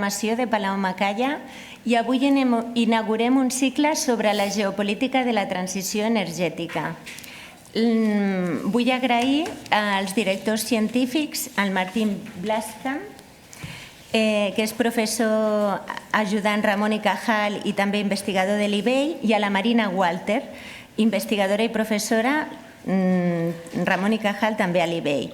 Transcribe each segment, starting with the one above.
programació de Palau Macaya i avui inaugurem un cicle sobre la geopolítica de la transició energètica. Vull agrair als directors científics, al Martijn Vlaskamp, que és professor ajudant Ramón y Cajal i també investigador de l'IBEI, i a la Marina Walter, investigadora i professora Ramón y Cajal també a l'IBEI.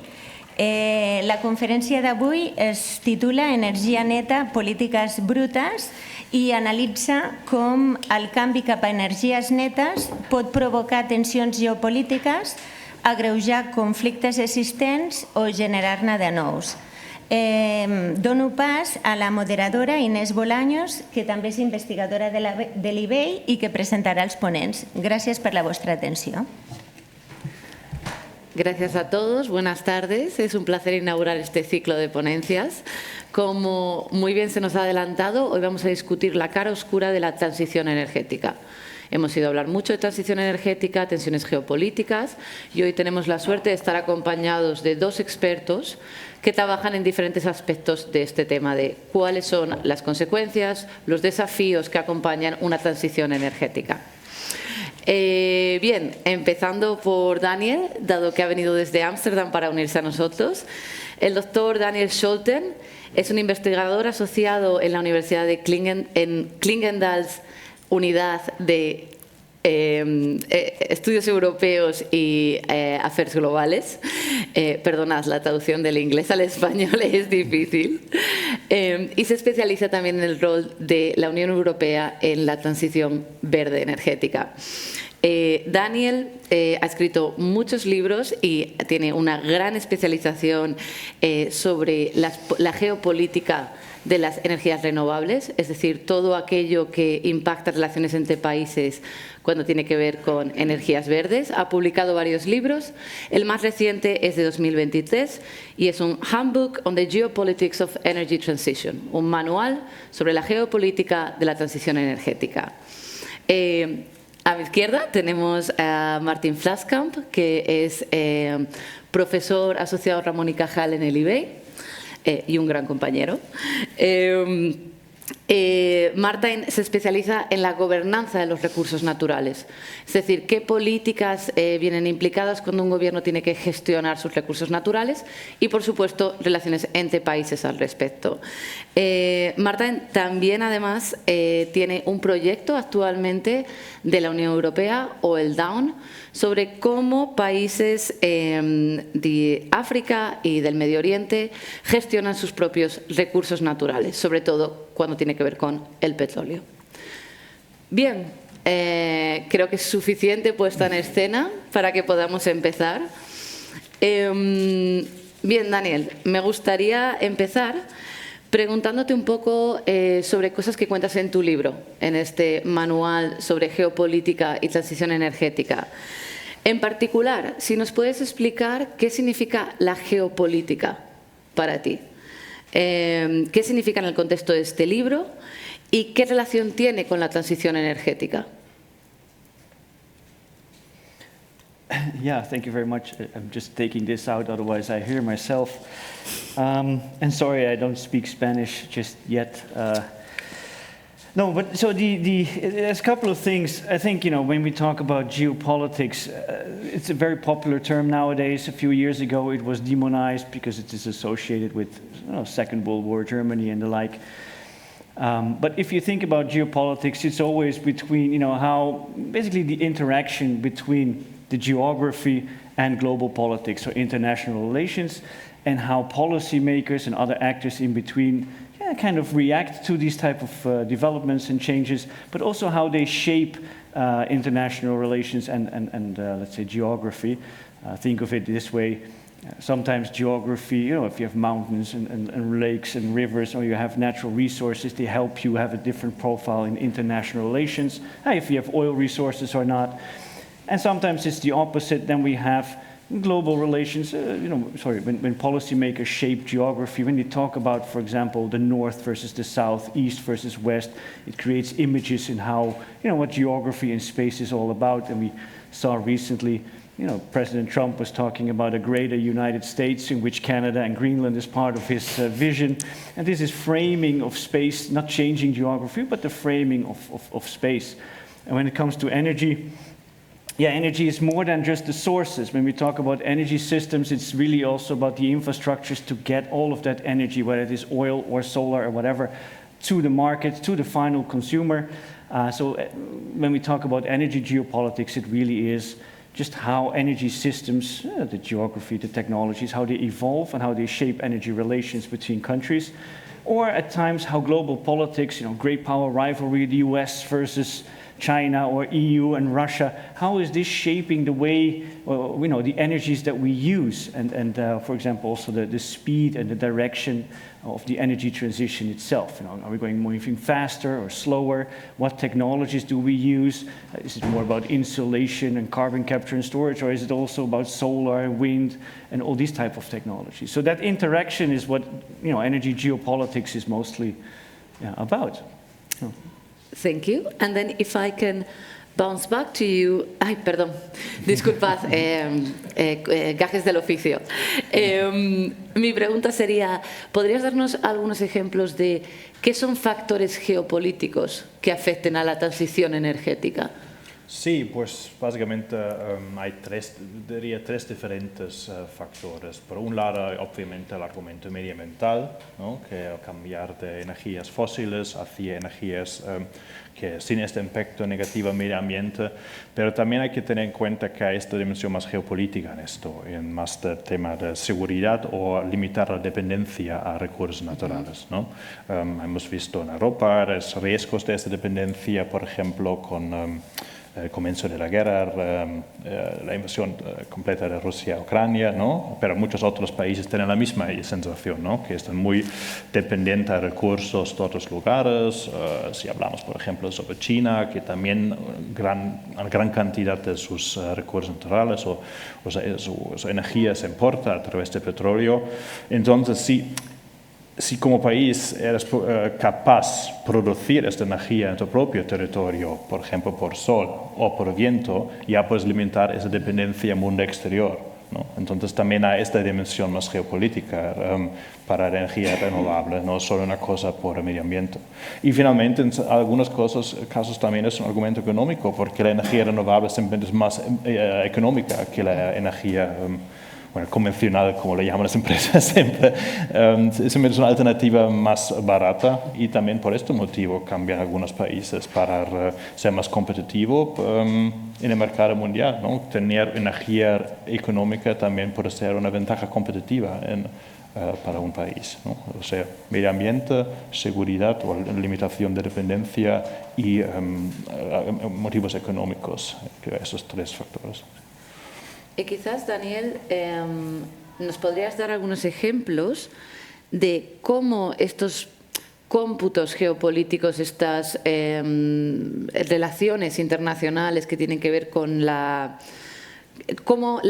La conferència d'avui es titula Energia, neta, polítiques brutes i analitza com el canvi cap a energies netes pot provocar tensions geopolítiques, agreujar conflictes existents o generar-ne de nous. Dono pas a la moderadora Inés Bolaños, que també és investigadora de l'IBEI i que presentarà els ponents. Gràcies per la vostra atenció. Gracias a todos, buenas tardes. Es un placer inaugurar este ciclo de ponencias. Como muy bien se nos ha adelantado, hoy vamos a discutir la cara oscura de la transición energética. Hemos ido a hablar mucho de transición energética, tensiones geopolíticas, y hoy tenemos la suerte de estar acompañados de dos expertos que trabajan en diferentes aspectos de este tema, de cuáles son las consecuencias, los desafíos que acompañan una transición energética. Bien, empezando por Daniel, dado que ha venido desde Ámsterdam para unirse a nosotros. El doctor Daniel Scholten es un investigador asociado en la Universidad de Klingendals, Unidad de Estudios Europeos y Affairs Globales. Perdonad, la traducción del inglés al español es difícil. Y se especializa también en el rol de la Unión Europea en la transición verde energética. Daniel ha escrito muchos libros y tiene una gran especialización sobre la geopolítica de las energías renovables, es decir, todo aquello que impacta relaciones entre países cuando tiene que ver con energías verdes. Ha publicado varios libros. El más reciente es de 2023 y es un Handbook on the Geopolitics of Energy Transition, un manual sobre la geopolítica de la transición energética. A mi izquierda tenemos a Martijn Vlaskamp, que es profesor asociado Ramón y Cajal en el IBEI y un gran compañero. Martijn se especializa en la gobernanza de los recursos naturales, es decir, qué políticas vienen implicadas cuando un gobierno tiene que gestionar sus recursos naturales y, por supuesto, relaciones entre países al respecto. Martijn también, además, tiene un proyecto actualmente de la Unión Europea, o el DAUN, sobre cómo países de África y del Medio Oriente gestionan sus propios recursos naturales, sobre todo cuando tiene que ver con el petróleo. Bien, creo que es suficiente puesta en escena para que podamos empezar. Bien, Daniel, me gustaría empezar preguntándote un poco sobre cosas que cuentas en tu libro, en este manual sobre geopolítica y transición energética. En particular, si nos puedes explicar qué significa la geopolítica para ti. ¿Qué significa en el contexto de este libro y qué relación tiene con la transición energética? Yeah, thank you very much. I'm just taking this out, otherwise I hear myself. And sorry, I don't speak Spanish just yet. No, but so there's a couple of things. I think, when we talk about geopolitics, it's a very popular term nowadays. A few years ago, it was demonized because it is associated with Second World War, Germany, and the like. But if you think about geopolitics, it's always between, how basically the interaction between the geography and global politics, or international relations, and how policymakers and other actors in between kind of react to these type of developments and changes, but also how they shape international relations and let's say geography. Think of it this way. Sometimes geography, if you have mountains and lakes and rivers, or you have natural resources, they help you have a different profile in international relations, if you have oil resources or not. And sometimes it's the opposite. Then we have global relations, when policymakers shape geography, when they talk about, for example, the north versus the south, east versus west, it creates images in how, what geography and space is all about. And we saw recently President Trump was talking about a greater United States in which Canada and Greenland is part of his vision. And this is framing of space, not changing geography, but the framing of space. And when it comes to energy, energy is more than just the sources. When we talk about energy systems, it's really also about the infrastructures to get all of that energy, whether it is oil or solar or whatever, to the market, to the final consumer. So when we talk about energy geopolitics, it really is just how energy systems, the geography, the technologies, how they evolve and how they shape energy relations between countries. Or at times how global politics, great power rivalry, the US versus China or EU and Russia, how is this shaping the way, the energies that we use? And for example, also the speed and the direction of the energy transition itself. Are we moving faster or slower? What technologies do we use? Is it more about insulation and carbon capture and storage, or is it also about solar, wind, and all these type of technologies? So that interaction is what energy geopolitics is mostly about. Thank you. And then if I can bounce back to you. Ay, perdón, disculpad, gajes del oficio. Mi pregunta sería, ¿podrías darnos algunos ejemplos de qué son factores geopolíticos que afecten a la transición energética? Sí, pues básicamente hay diría tres diferentes factores. Por un lado, obviamente, el argumento medioambiental, ¿no? Que al cambiar de energías fósiles hacia energías que sin este impacto negativo al medio ambiente, pero también hay que tener en cuenta que hay esta dimensión más geopolítica en esto, en más del tema de seguridad o limitar la dependencia a recursos naturales, ¿no? Hemos visto en Europa los riesgos de esta dependencia, por ejemplo, con el comienzo de la guerra, la invasión completa de Rusia a Ucrania, ¿no? Pero muchos otros países tienen la misma sensación, ¿no? Que están muy dependientes de recursos de otros lugares. Si hablamos, por ejemplo, sobre China, que también una gran cantidad de sus recursos naturales o su energía se importa a través de petróleo. Entonces, si como país eres capaz de producir esta energía en tu propio territorio, por ejemplo por sol o por viento, ya puedes limitar esa dependencia al mundo exterior, ¿no? Entonces también hay esta dimensión más geopolítica para la energía renovable, no solo una cosa por el medio ambiente. Y finalmente, en algunos casos también es un argumento económico, porque la energía renovable simplemente es más económica que la energía convencional, como le llaman las empresas siempre. Es una alternativa más barata y también por este motivo cambian algunos países para ser más competitivo en el mercado mundial, ¿no? Tener energía económica también puede ser una ventaja competitiva para un país, ¿no? O sea, medio ambiente, seguridad o limitación de dependencia y motivos económicos, esos tres factores. Y quizás, Daniel, nos podrías dar algunos ejemplos de cómo estos cómputos geopolíticos, estas relaciones internacionales que tienen que ver con cómo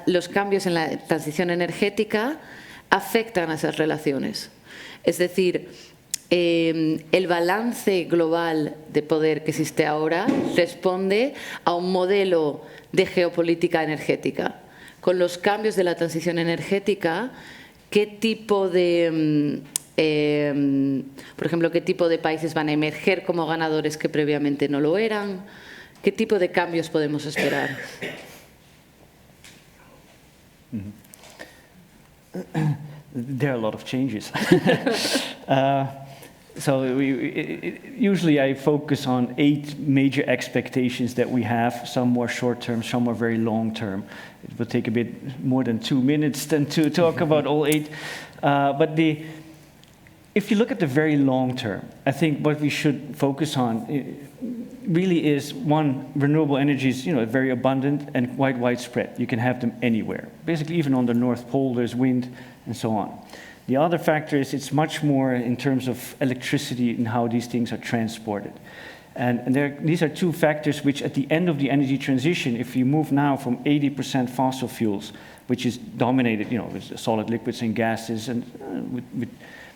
los cambios en la transición energética afectan a esas relaciones. Es decir, el balance global de poder que existe ahora responde a un modelo de geopolítica energética. Con los cambios de la transición energética, ¿qué tipo de, por ejemplo, qué tipo de países van a emerger como ganadores que previamente no lo eran? ¿Qué tipo de cambios podemos esperar? There are a lot of changes. So usually I focus on 8 major expectations that we have, some more short-term, some more very long-term. It will take a bit more than 2 minutes then to talk about all 8. But if you look at the very long-term, I think what we should focus on really is, one, renewable energy is very abundant and quite widespread. You can have them anywhere. Basically, even on the North Pole, there's wind and so on. The other factor is it's much more in terms of electricity and how these things are transported. And these are 2 factors which at the end of the energy transition, if you move now from 80% fossil fuels, which is dominated with solid liquids and gases and with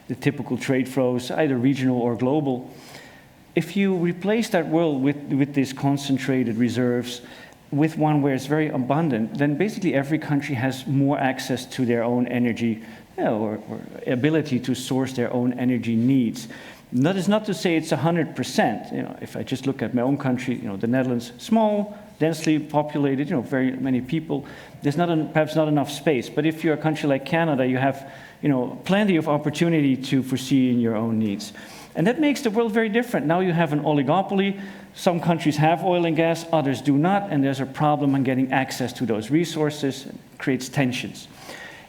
the typical trade flows, either regional or global, if you replace that world with these concentrated reserves, with one where it's very abundant, then basically every country has more access to their own energy, or ability to source their own energy needs. That is not to say it's 100%. If I just look at my own country, the Netherlands, small, densely populated, very many people, there's perhaps not enough space. But if you're a country like Canada, you have plenty of opportunity to foresee in your own needs. And that makes the world very different. Now you have an oligopoly. Some countries have oil and gas, others do not, and there's a problem in getting access to those resources. It creates tensions.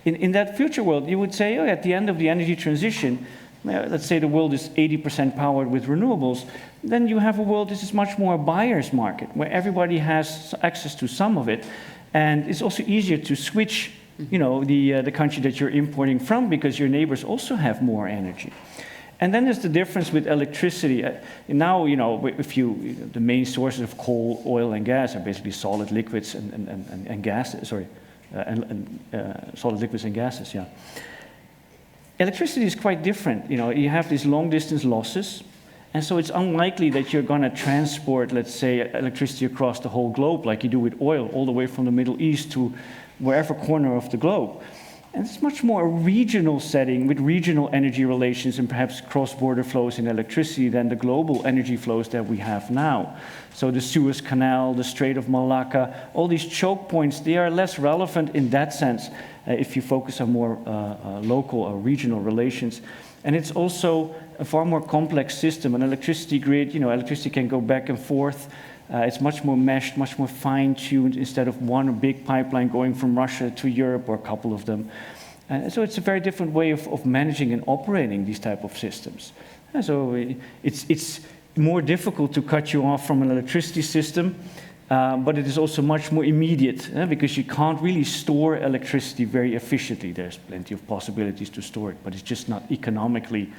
In that future world, you would say, at the end of the energy transition, let's say the world is 80% powered with renewables, then you have a world that is much more a buyer's market, where everybody has access to some of it, and it's also easier to switch the country that you're importing from, because your neighbors also have more energy. And then there's the difference with electricity. Now, the main sources of coal, oil, and gas are basically solid liquids and gases. Solid liquids and gases. Yeah. Electricity is quite different. You have these long-distance losses, and so it's unlikely that you're going to transport, let's say, electricity across the whole globe like you do with oil, all the way from the Middle East to wherever corner of the globe. And it's much more a regional setting with regional energy relations and perhaps cross-border flows in electricity than the global energy flows that we have now. So the Suez Canal, the Strait of Malacca, all these choke points, they are less relevant in that sense if you focus on more local or regional relations. And it's also a far more complex system. An electricity grid, electricity can go back and forth. It's much more meshed, much more fine-tuned, instead of one big pipeline going from Russia to Europe, or a couple of them. So it's a very different way of managing and operating these type of systems. So it's more difficult to cut you off from an electricity system, but it is also much more immediate, because you can't really store electricity very efficiently. There's plenty of possibilities to store it, but it's just not economically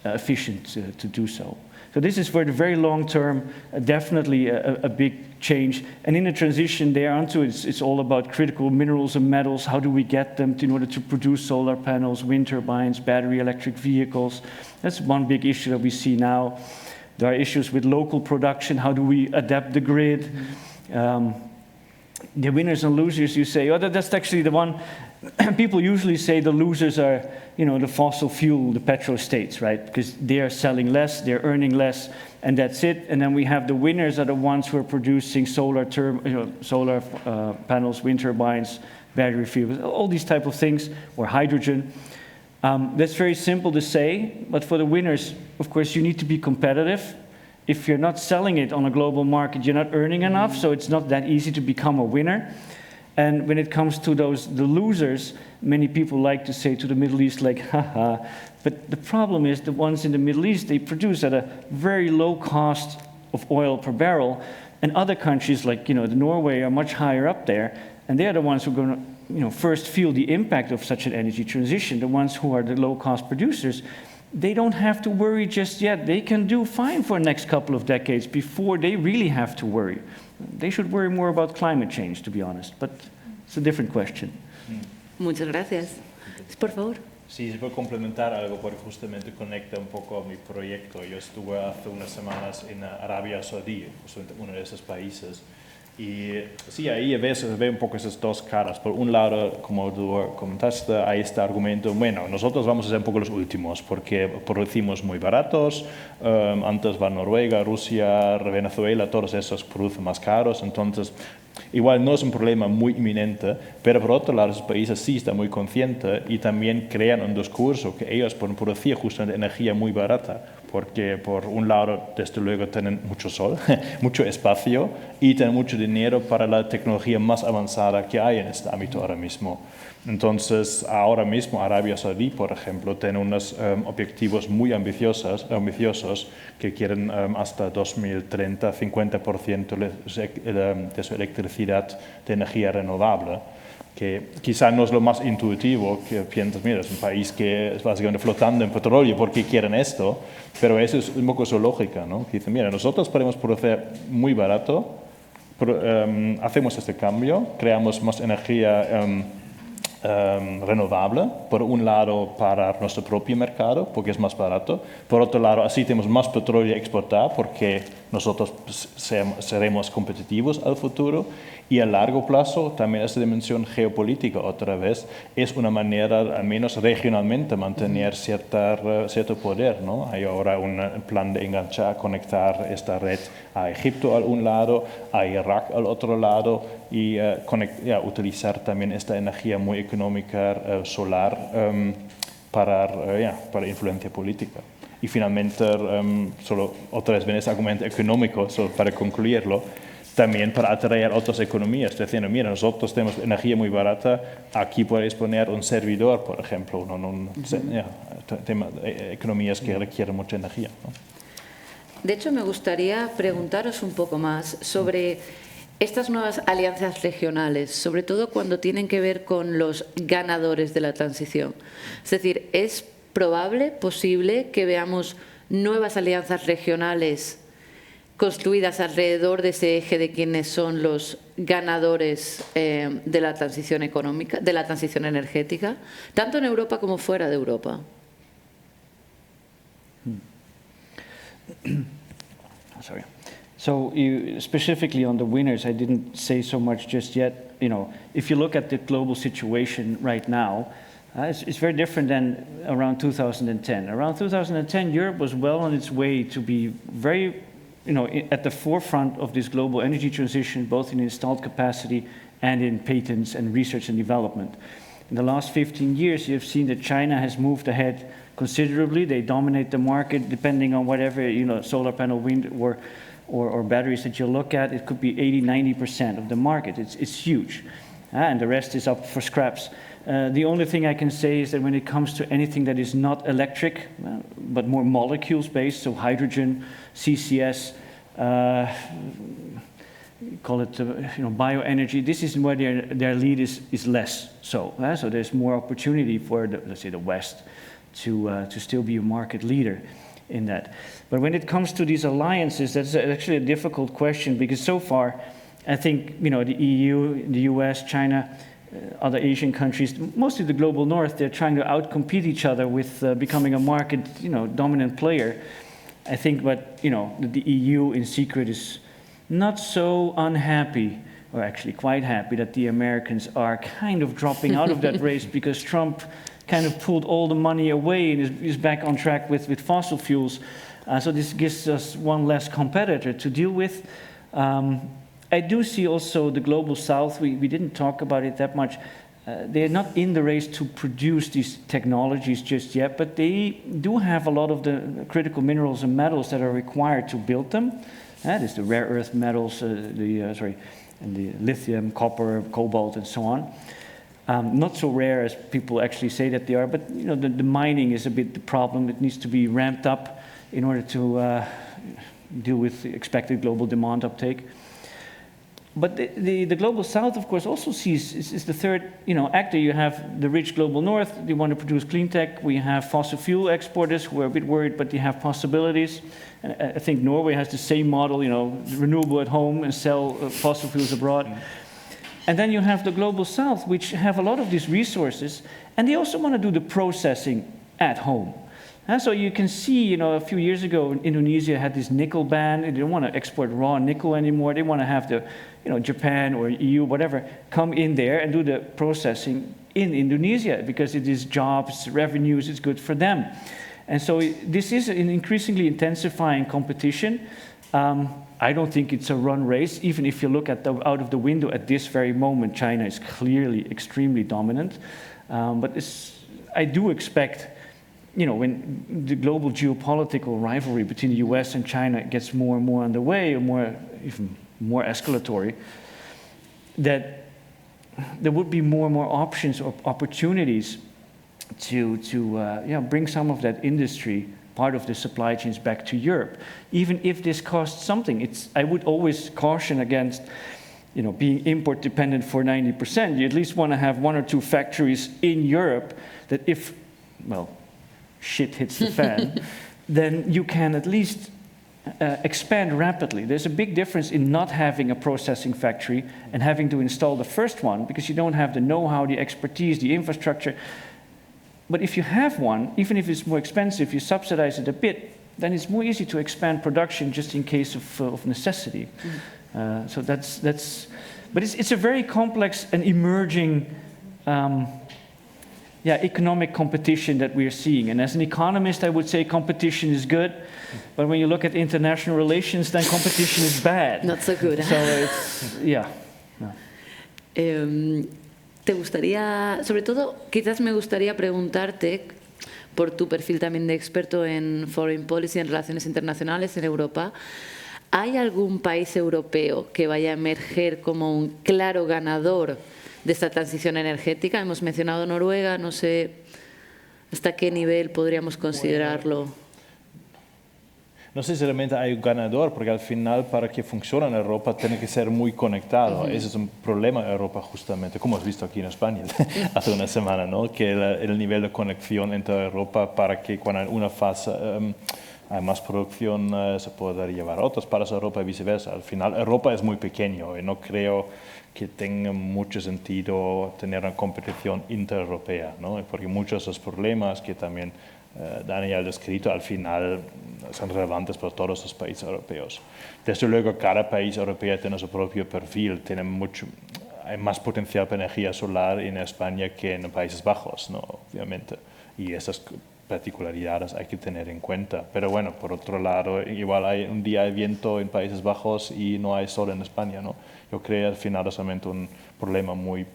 efficient to do so. So this is for the very long term, definitely a big change. And in the transition thereunto, it's all about critical minerals and metals. How do we get them in order to produce solar panels, wind turbines, battery electric vehicles? That's one big issue that we see now. There are issues with local production. How do we adapt the grid? The winners and losers, you say, that's actually the one. People usually say the losers are, the fossil fuel, the petro states, right? Because they are selling less, they're earning less, and that's it. And then we have the winners are the ones who are producing solar panels, wind turbines, battery fuels, all these type of things, or hydrogen. That's very simple to say, but for the winners, of course, you need to be competitive. If you're not selling it on a global market, you're not earning enough, so it's not that easy to become a winner. And when it comes to the losers, many people like to say to the Middle East, like, haha. But the problem is the ones in the Middle East, they produce at a very low cost of oil per barrel, and other countries like, Norway are much higher up there, and they're the ones who are going to, first feel the impact of such an energy transition. The ones who are the low-cost producers, they don't have to worry just yet. They can do fine for the next couple of decades before they really have to worry. They should worry more about climate change, to be honest, but it's a different question. Muchas gracias. Por favor. Sí, si puedo complementar algo porque justamente conecta un poco a mi proyecto. Yo estuve hace unas semanas en Arabia Saudí, justamente uno de esos países. Y sí, ahí ve un poco esas dos caras. Por un lado, como tú comentaste, hay este argumento, bueno, nosotros vamos a ser un poco los últimos porque producimos muy baratos, antes va Noruega, Rusia, Venezuela, todos esos producen más caros, entonces igual no es un problema muy inminente, pero por otro lado, esos países sí están muy conscientes y también crean un discurso que ellos pueden producir justamente energía muy barata, porque por un lado, desde luego, tienen mucho sol, mucho espacio y tienen mucho dinero para la tecnología más avanzada que hay en este ámbito ahora mismo. Entonces, ahora mismo Arabia Saudí, por ejemplo, tiene unos objetivos muy ambiciosos que quieren hasta 2030 50% de su electricidad de energía renovable, que quizá no es lo más intuitivo, que piensas, mira, es un país que es básicamente flotando en petróleo, ¿por qué quieren esto? Pero eso es un poco su lógica, ¿no? Que dicen, mira, nosotros podemos producir muy barato, hacemos este cambio, creamos más energía renovable, por un lado para nuestro propio mercado, porque es más barato, por otro lado así tenemos más petróleo a exportar, porque nosotros seremos competitivos al futuro. Y a largo plazo también esa dimensión geopolítica, otra vez, es una manera, al menos regionalmente, mantener cierto poder, ¿no? Hay ahora un plan de enganchar, conectar esta red a Egipto al un lado, a Irak al otro lado, y utilizar también esta energía muy económica solar para influencia política. Y finalmente, solo otra vez ven ese argumento económico, solo para concluirlo, también para atraer otras economías, diciendo, mira, nosotros tenemos energía muy barata, aquí podéis poner un servidor, por ejemplo, economías que requieren mucha energía, ¿no? De hecho, me gustaría preguntaros un poco más sobre estas nuevas alianzas regionales, sobre todo cuando tienen que ver con los ganadores de la transición. Es decir, ¿es probable, posible, que veamos nuevas alianzas regionales construidas alrededor de ese eje de quienes son los ganadores de la transición económica, de la transición energética, tanto en Europa como fuera de Europa? Sorry. So specifically on the winners, I didn't say so much just yet. If you look at the global situation right now, it's very different than around 2010. Around 2010, Europe was well on its way to be very at the forefront of this global energy transition, both in installed capacity and in patents and research and development. In the last 15 years, you've seen that China has moved ahead considerably. They dominate the market, depending on whatever, solar panel, wind, or batteries that you look at. It could be 80–90% of the market. It's huge. And the rest is up for scraps. The only thing I can say is that when it comes to anything that is not electric, but more molecules-based, so hydrogen, CCS, call it bioenergy, this is where their lead is less so. So there's more opportunity for, let's say, the West to still be a market leader in that. But when it comes to these alliances, that's actually a difficult question, because so far, I think the EU, the US, China, other Asian countries, mostly the global north, they're trying to outcompete each other with becoming a market, dominant player. I think, but the EU in secret is not so unhappy, or actually quite happy, that the Americans are kind of dropping out of that race, because Trump kind of pulled all the money away and is back on track with fossil fuels. So this gives us one less competitor to deal with. I do see also the global south, we didn't talk about it that much. They're not in the race to produce these technologies just yet, but they do have a lot of the critical minerals and metals that are required to build them. That is the rare earth metals, and the lithium, copper, cobalt, and so on. Not so rare as people actually say that they are, but the mining is a bit the problem. It needs to be ramped up in order to deal with the expected global demand uptake. But the global south, of course, also sees is the third actor. You have the rich global north. They want to produce clean tech. We have fossil fuel exporters who are a bit worried, but they have possibilities. And I think Norway has the same model, renewable at home and sell fossil fuels abroad. And then you have the global south, which have a lot of these resources, and they also want to do the processing at home. And so you can see, a few years ago, Indonesia had this nickel ban. They don't want to export raw nickel anymore. They want to have the, Japan or EU, whatever, come in there and do the processing in Indonesia, because it is jobs, revenues, it's good for them. And so this is an increasingly intensifying competition. I don't think it's a run race. Even if you look at out of the window at this very moment, China is clearly extremely dominant. But I do expect, when the global geopolitical rivalry between the US and China gets more and more underway, or even more escalatory, that there would be more and more options or opportunities to bring some of that industry, part of the supply chains, back to Europe. Even if this costs something, I would always caution against being import dependent for 90%. You at least want to have one or two factories in Europe that if, shit hits the fan, then you can at least expand rapidly. There's a big difference in not having a processing factory and having to install the first one, because you don't have the know-how, the expertise, the infrastructure. But if you have one, even if it's more expensive, you subsidize it a bit, then it's more easy to expand production just in case of necessity. So that's. But it's a very complex and emerging economic competition that we are seeing. And as an economist, I would say competition is good, but when you look at international relations, then competition is bad. Not so good. So it's, yeah. Te gustaría, sobre todo, quizás me gustaría preguntarte, por tu perfil también de experto en foreign policy, en relaciones internacionales en Europa, ¿hay algún país europeo que vaya a emerger como un claro ganador de esta transición energética? Hemos mencionado Noruega, no sé hasta qué nivel podríamos considerarlo. No sé si realmente hay un ganador, porque al final para que funcione en Europa tiene que ser muy conectado. Ese es un problema en Europa justamente, como has visto aquí en España hace una semana, ¿no? Que el nivel de conexión entre Europa para que cuando en una fase hay más producción se pueda llevar a otras partes de Europa y viceversa. Al final Europa es muy pequeño y no creo que tenga mucho sentido tener una competición intereuropea, ¿no? Porque muchos de los problemas que también Dani ha descrito al final son relevantes para todos los países europeos. Desde luego, cada país europeo tiene su propio perfil, hay más potencial para energía solar en España que en Países Bajos, ¿no? Obviamente, y esas particularidades hay que tener en cuenta. Pero bueno, por otro lado, igual un día hay viento en Países Bajos y no hay sol en España, ¿no? Yo creo que al final es solamente un problema muy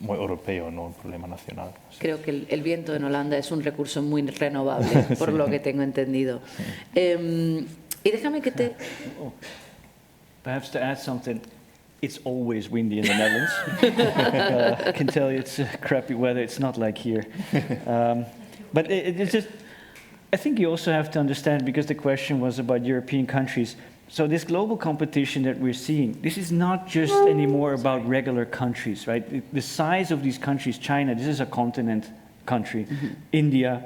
europeo, no un problema nacional. Creo que el viento en Holanda es un recurso muy renovable, por lo que tengo entendido. Y déjame que te... Perhaps to add something, it's always windy in the Netherlands. I can tell you it's crappy weather, it's not like here. But it's just, I think you also have to understand, because the question was about European countries, so this global competition that we're seeing, this is not just anymore about regular countries, right? The size of these countries, China, this is a continent country. India,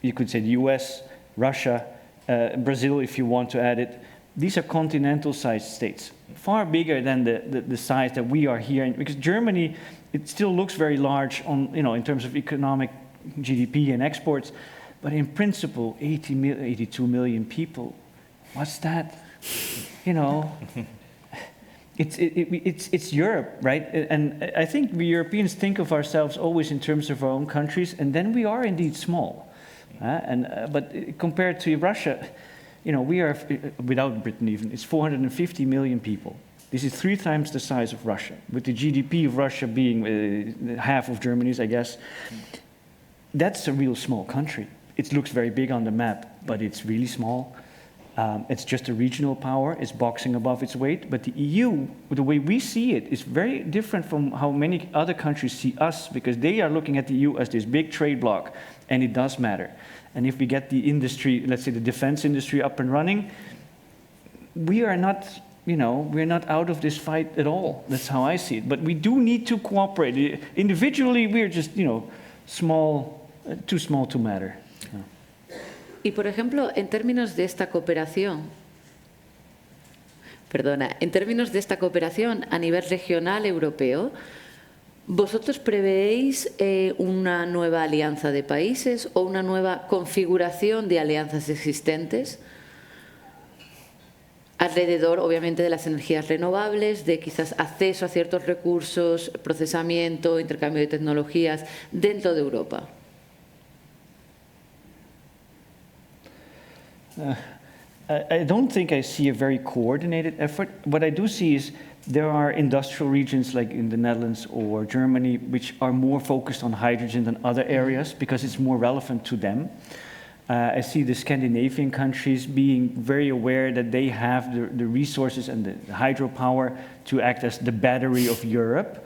you could say the US, Russia, Brazil, if you want to add it. These are continental-sized states, far bigger than the size that we are here. Because Germany, it still looks very large on, in terms of economic GDP and exports, but in principle, 82 million people. What's that? It's Europe, right? And I think we Europeans think of ourselves always in terms of our own countries, and then we are indeed small. But compared to Russia, we are, without Britain even, it's 450 million people. This is 3 times the size of Russia, with the GDP of Russia being half of Germany's, I guess. That's a real small country. It looks very big on the map, but it's really small. It's just a regional power. It's boxing above its weight. But the EU, the way we see it, is very different from how many other countries see us, because they are looking at the EU as this big trade bloc, and it does matter. And if we get the industry, let's say the defense industry, up and running, we are not, we're not out of this fight at all. That's how I see it. But we do need to cooperate. Individually, we're just, small, too small to matter. Y, por ejemplo, en términos de esta cooperación a nivel regional europeo, ¿vosotros prevéis una nueva alianza de países o una nueva configuración de alianzas existentes alrededor, obviamente, de las energías renovables, de quizás acceso a ciertos recursos, procesamiento, intercambio de tecnologías dentro de Europa? I don't think I see a very coordinated effort. What I do see is there are industrial regions like in the Netherlands or Germany which are more focused on hydrogen than other areas because it's more relevant to them. I see the Scandinavian countries being very aware that they have the resources and the hydropower to act as the battery of Europe.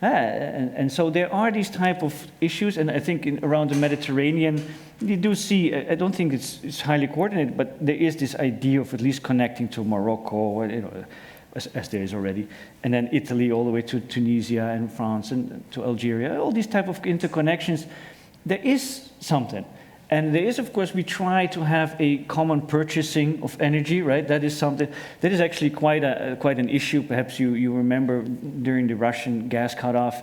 And so there are these type of issues, and I think around the Mediterranean, you do see, I don't think it's highly coordinated, but there is this idea of at least connecting to Morocco, as there is already, and then Italy all the way to Tunisia and France and to Algeria, all these type of interconnections. There is something. And there is, of course, we try to have a common purchasing of energy, right? That is something that is actually quite an issue. Perhaps you remember during the Russian gas cutoff,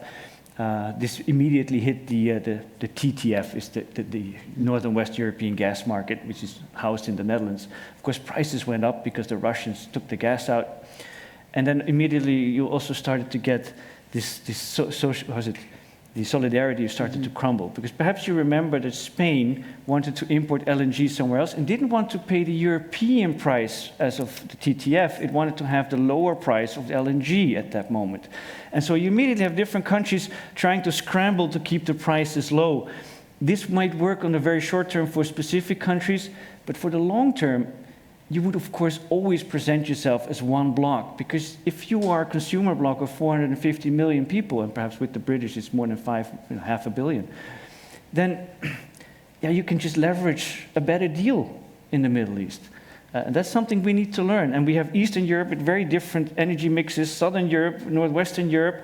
this immediately hit the TTF, is the Northern West European gas market, which is housed in the Netherlands. Of course, prices went up because the Russians took the gas out. And then immediately you also started to get the solidarity started to crumble. Because perhaps you remember that Spain wanted to import LNG somewhere else and didn't want to pay the European price as of the TTF. It wanted to have the lower price of the LNG at that moment. And so you immediately have different countries trying to scramble to keep the prices low. This might work on the very short term for specific countries, but for the long term, you would, of course, always present yourself as one bloc, because if you are a consumer bloc of 450 million people, and perhaps with the British it's more than half a billion, then you can just leverage a better deal in the Middle East. And that's something we need to learn. And we have Eastern Europe with very different energy mixes, Southern Europe, Northwestern Europe.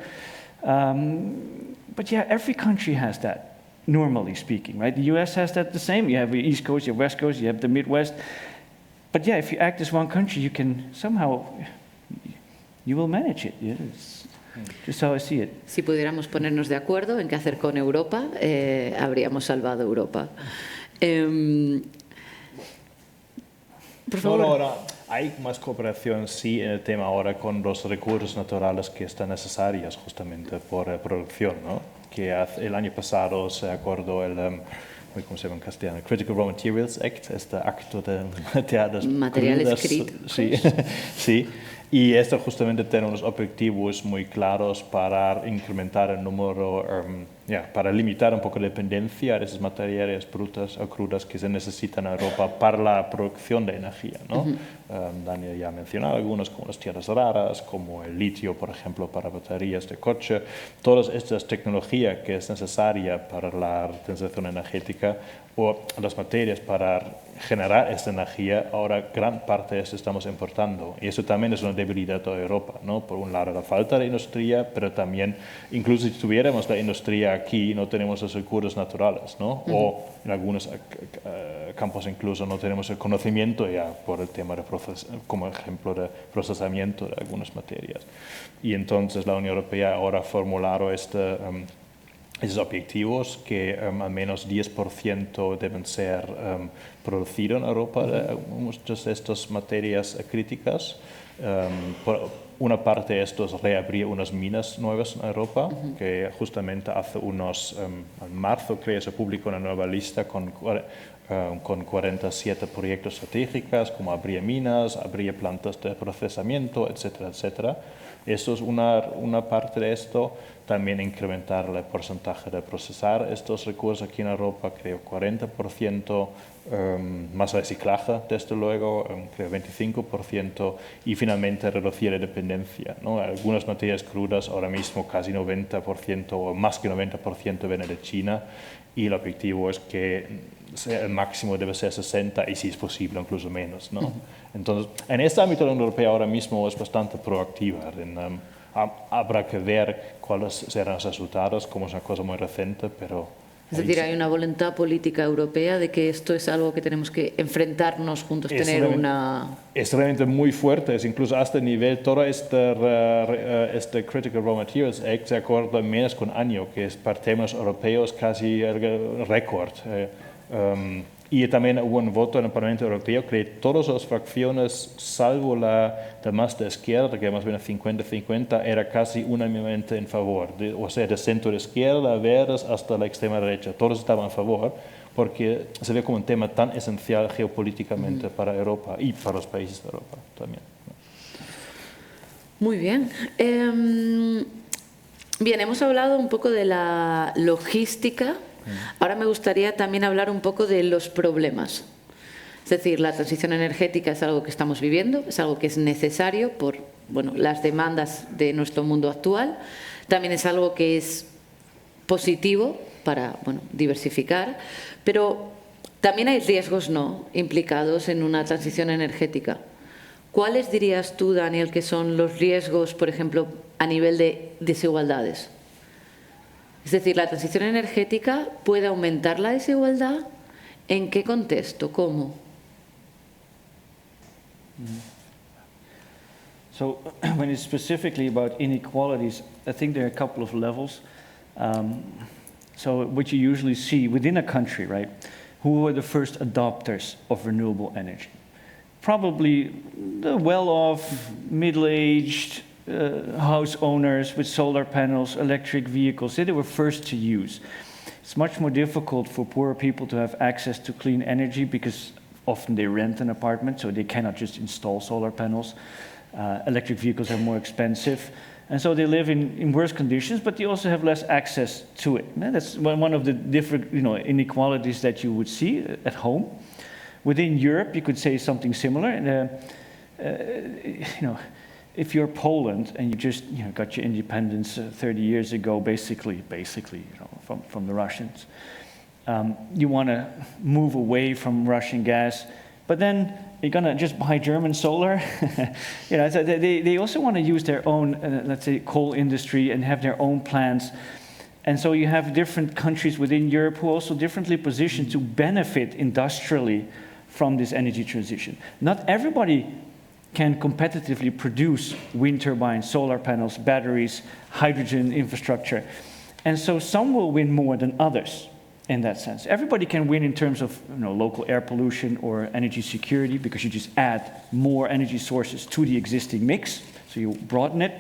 But every country has that, normally speaking, right? The US has that the same. You have the East Coast, you have West Coast, you have the Midwest. But if you act as one country, you can somehow, you will manage it. It's just how I see it. Si pudiéramos ponernos de acuerdo en qué hacer con Europa, habríamos salvado Europa. Por favor. Ahora, hay más cooperación, sí, en el tema ahora con los recursos naturales que están necesarios justamente por producción, ¿no? Que el año pasado se acordó el... ¿cómo se llama en castellano? Critical Raw Materials Act, este acto de materiales críticos. Sí, sí. Y esto justamente tiene unos objetivos muy claros para incrementar el número, para limitar un poco la dependencia de esos materiales brutas o crudas que se necesitan en Europa para la producción de energía, ¿no? Daniel ya ha mencionado algunos, como las tierras raras, como el litio, por ejemplo, para baterías de coche. Todas estas tecnologías que es necesaria para la transición energética o las materias para generar esta energía, ahora gran parte de eso estamos importando. Y eso también es una debilidad de Europa, ¿no? Por un lado la falta de industria, pero también, incluso si tuviéramos la industria aquí, no tenemos los recursos naturales, ¿no? O en algunos campos incluso no tenemos el conocimiento ya por el tema de como ejemplo de procesamiento de algunas materias. Y entonces la Unión Europea ahora ha formulado esos objetivos que al menos 10% deben ser producidos en Europa de muchas de estas materias críticas. Por una parte de esto es reabrir unas minas nuevas en Europa, que justamente hace en marzo creo se publicó una nueva lista con 47 proyectos estratégicos, como abrir minas, abrir plantas de procesamiento, etcétera, etcétera. Eso es una parte de esto. También incrementar el porcentaje de procesar estos recursos aquí en Europa, creo 40%, más reciclaje, desde luego, creo 25%, y finalmente reducir la dependencia, ¿no? Algunas materias crudas ahora mismo casi 90% o más que 90% vienen de China, y el objetivo es que el máximo debe ser 60% y si es posible incluso menos, ¿no? Entonces, en este ámbito la Unión Europea ahora mismo es bastante proactiva. Habrá que ver cuáles serán los resultados, como es una cosa muy reciente, pero... Es decir, hay una voluntad política europea de que esto es algo que tenemos que enfrentarnos juntos, tener una... Es realmente muy fuerte, es incluso hasta el nivel, todo este Critical Raw Materials Act se acuerda menos que un año, que es para temas europeos casi el récord. Y también hubo un voto en el Parlamento Europeo que todas las fracciones, salvo la de más de izquierda, que más o menos 50-50, era casi unánimemente en favor. O sea, de centro de izquierda, verdes, hasta la extrema derecha. Todos estaban a favor, porque se ve como un tema tan esencial geopolíticamente para Europa y para los países de Europa también. Muy bien. Bien, hemos hablado un poco de la logística. Ahora me gustaría también hablar un poco de los problemas. Es decir, la transición energética es algo que estamos viviendo, es algo que es necesario por las demandas de nuestro mundo actual. También es algo que es positivo para diversificar, pero también hay riesgos implicados en una transición energética. ¿Cuáles dirías tú, Daniel, que son los riesgos, por ejemplo, a nivel de desigualdades? Es decir, ¿la transición energética puede aumentar la desigualdad? ¿En qué contexto? ¿Cómo? So when it's specifically about inequalities, I think there are a couple of levels. So what you usually see within a country, right? Who were the first adopters of renewable energy? Probably the well-off, middle-aged house owners with solar panels, electric vehicles. They were first to use. It's much more difficult for poorer people to have access to clean energy because often they rent an apartment, so they cannot just install solar panels. Electric vehicles are more expensive. And so they live in worse conditions, but they also have less access to it. And that's one of the different inequalities that you would see at home. Within Europe, you could say something similar. If you're Poland and you just got your independence 30 years ago, basically from the Russians, you want to move away from Russian gas, but then you're going to just buy German solar. So they also want to use their own, let's say, coal industry and have their own plants. And so you have different countries within Europe who are also differently positioned to benefit industrially from this energy transition. Not everybody can competitively produce wind turbines, solar panels, batteries, hydrogen infrastructure. And so some will win more than others in that sense. Everybody can win in terms of local air pollution or energy security because you just add more energy sources to the existing mix, so you broaden it.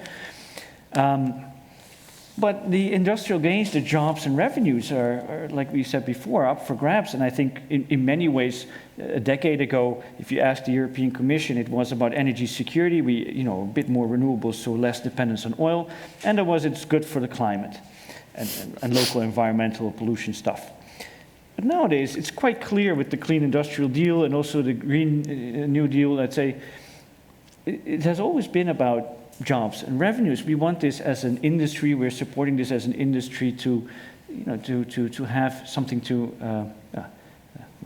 But the industrial gains, the jobs and revenues are, like we said before, up for grabs. And I think in many ways, a decade ago, if you asked the European Commission, it was about energy security, a bit more renewables, so less dependence on oil, and it's good for the climate and local environmental pollution stuff. But nowadays, it's quite clear with the Clean Industrial Deal and also the Green New Deal, let's say, it has always been about jobs and revenues. We want this as an industry. We're supporting this as an industry to have something to,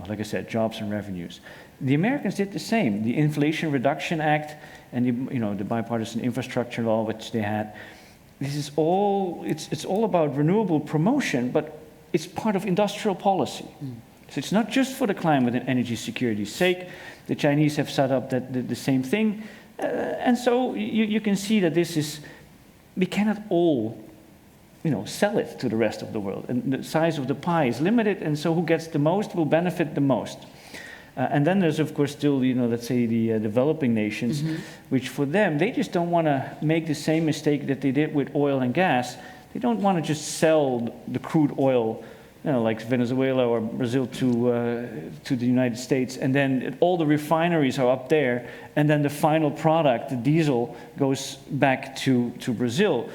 like I said, jobs and revenues. The Americans did the same. The Inflation Reduction Act and the bipartisan infrastructure law, which they had. This is all. It's all about renewable promotion, but it's part of industrial policy. So it's not just for the climate and energy security's sake. The Chinese have set up the same thing. And so you can see that we cannot all, sell it to the rest of the world. And the size of the pie is limited, and so who gets the most will benefit the most. And then there's, of course, still, let's say the developing nations, which for them, they just don't want to make the same mistake that they did with oil and gas. They don't want to just sell the crude oil, like Venezuela or Brazil to the United States, and then all the refineries are up there, and then the final product, the diesel, goes back to Brazil.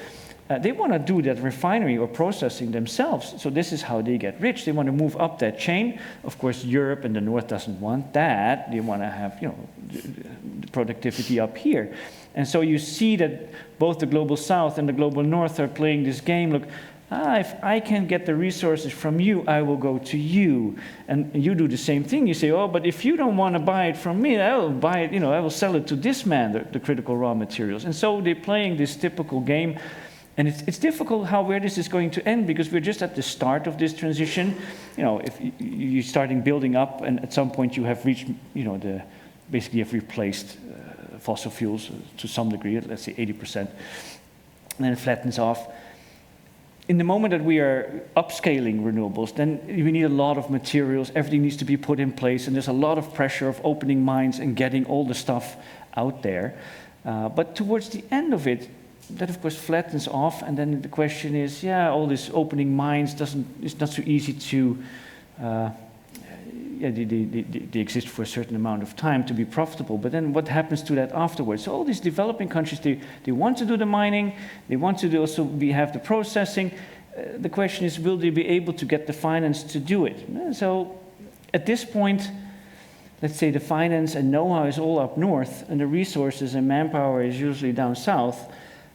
They want to do that refinery or processing themselves, so this is how they get rich. They want to move up that chain. Of course, Europe and the North doesn't want that. They want to have, the productivity up here. And so you see that both the Global South and the Global North are playing this game. Look, if I can get the resources from you, I will go to you. And you do the same thing. You say, but if you don't want to buy it from me, I will buy it, I will sell it to this man, the critical raw materials. And so they're playing this typical game. And it's difficult where this is going to end, because we're just at the start of this transition. If you're starting building up, and at some point you have reached, basically you've replaced fossil fuels to some degree, let's say 80%, and then it flattens off. In the moment that we are upscaling renewables, then we need a lot of materials, everything needs to be put in place, and there's a lot of pressure of opening mines and getting all the stuff out there. But towards the end of it, that of course flattens off, and then the question is, all this opening mines it's not so easy to, they exist for a certain amount of time to be profitable, but then what happens to that afterwards? So all these developing countries, they want to do the mining, they want to have the processing. The question is, will they be able to get the finance to do it? So at this point, let's say the finance and know-how is all up north, and the resources and manpower is usually down south.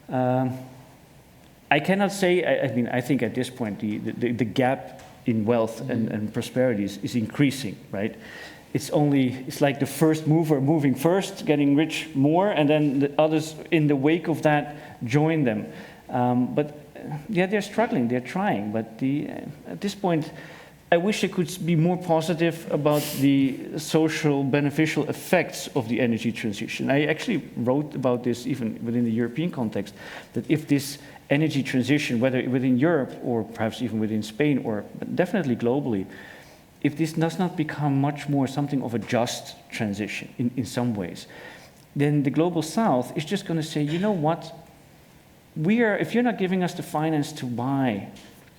I cannot say, I think at this point the gap in wealth and prosperity is increasing, right? It's like the first mover moving first, getting rich more, and then the others in the wake of that join them. But they're struggling, they're trying, but at this point, I wish I could be more positive about the social beneficial effects of the energy transition. I actually wrote about this even within the European context, that if this energy transition, whether within Europe or perhaps even within Spain or definitely globally, if this does not become much more something of a just transition in some ways, then the Global South is just going to say, you know what, if you're not giving us the finance to buy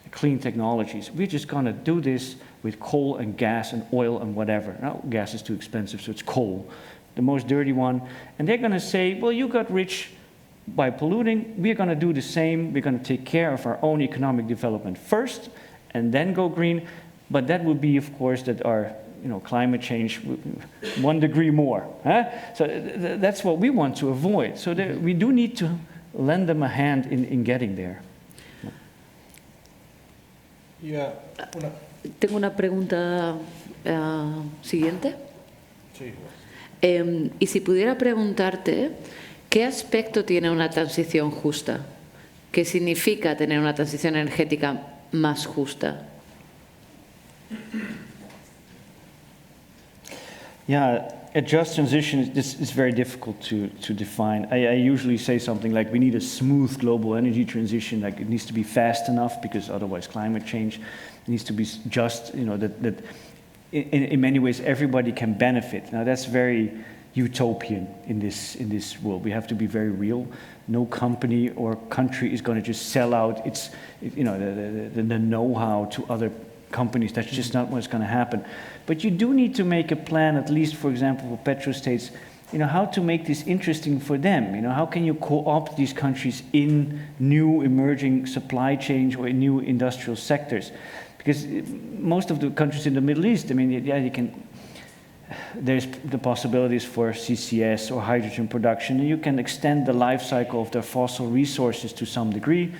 clean technologies, we're just going to do this with coal and gas and oil and whatever. Now, gas is too expensive, so it's coal, the most dirty one. And they're going to say, well, you got rich by polluting, we're going to do the same, we're going to take care of our own economic development first, and then go green. But that would be, of course, that our climate change 1 degree more. Huh? So that's what we want to avoid. So we do need to lend them a hand in getting there. Tengo una pregunta siguiente. Sí. Y si pudiera preguntarte, ¿qué aspecto tiene una transición justa? ¿Qué significa tener una transición energética más justa? Yeah, a just transition is very difficult to define. I usually say something like we need a smooth global energy transition, like it needs to be fast enough because otherwise climate change needs to be just, that in many ways everybody can benefit. Now that's very utopian in this world. We have to be very real. No company or country is going to just sell out its the know-how to other companies. That's just not what's going to happen. But you do need to make a plan, at least, for example, for petrostates, how to make this interesting for them. How can you co-opt these countries in new emerging supply chains or in new industrial sectors? Because most of the countries in the Middle East, there's the possibilities for CCS or hydrogen production, and you can extend the life cycle of their fossil resources to some degree.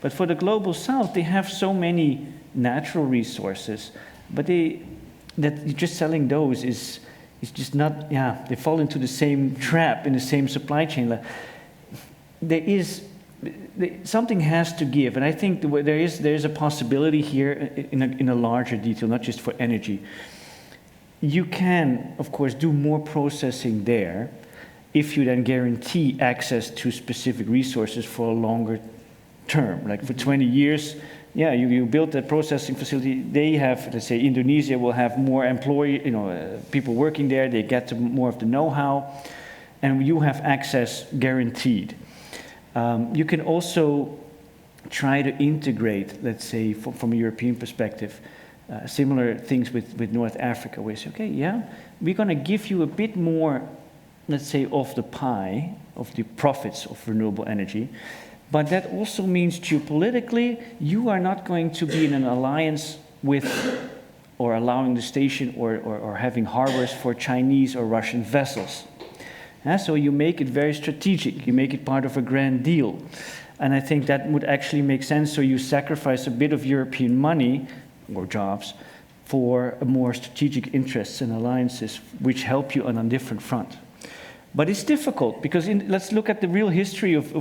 But for the Global South, they have so many natural resources, but just selling those is just not, they fall into the same trap in the same supply chain. Something has to give, and I think there is a possibility here in a larger detail, not just for energy. You can, of course, do more processing there if you then guarantee access to specific resources for a longer term, like for 20 years. Yeah, you build that processing facility. They have, let's say, Indonesia will have more people working there. They get to more of the know-how, and you have access guaranteed. You can also try to integrate, let's say, from a European perspective, similar things with North Africa, where you say, okay, we're going to give you a bit more, let's say, of the pie, of the profits of renewable energy. But that also means geopolitically, you are not going to be in an alliance with or allowing the station or having harbors for Chinese or Russian vessels. So you make it very strategic. You make it part of a grand deal. And I think that would actually make sense. So you sacrifice a bit of European money or jobs for more strategic interests and alliances which help you on a different front. But it's difficult because let's look at the real history of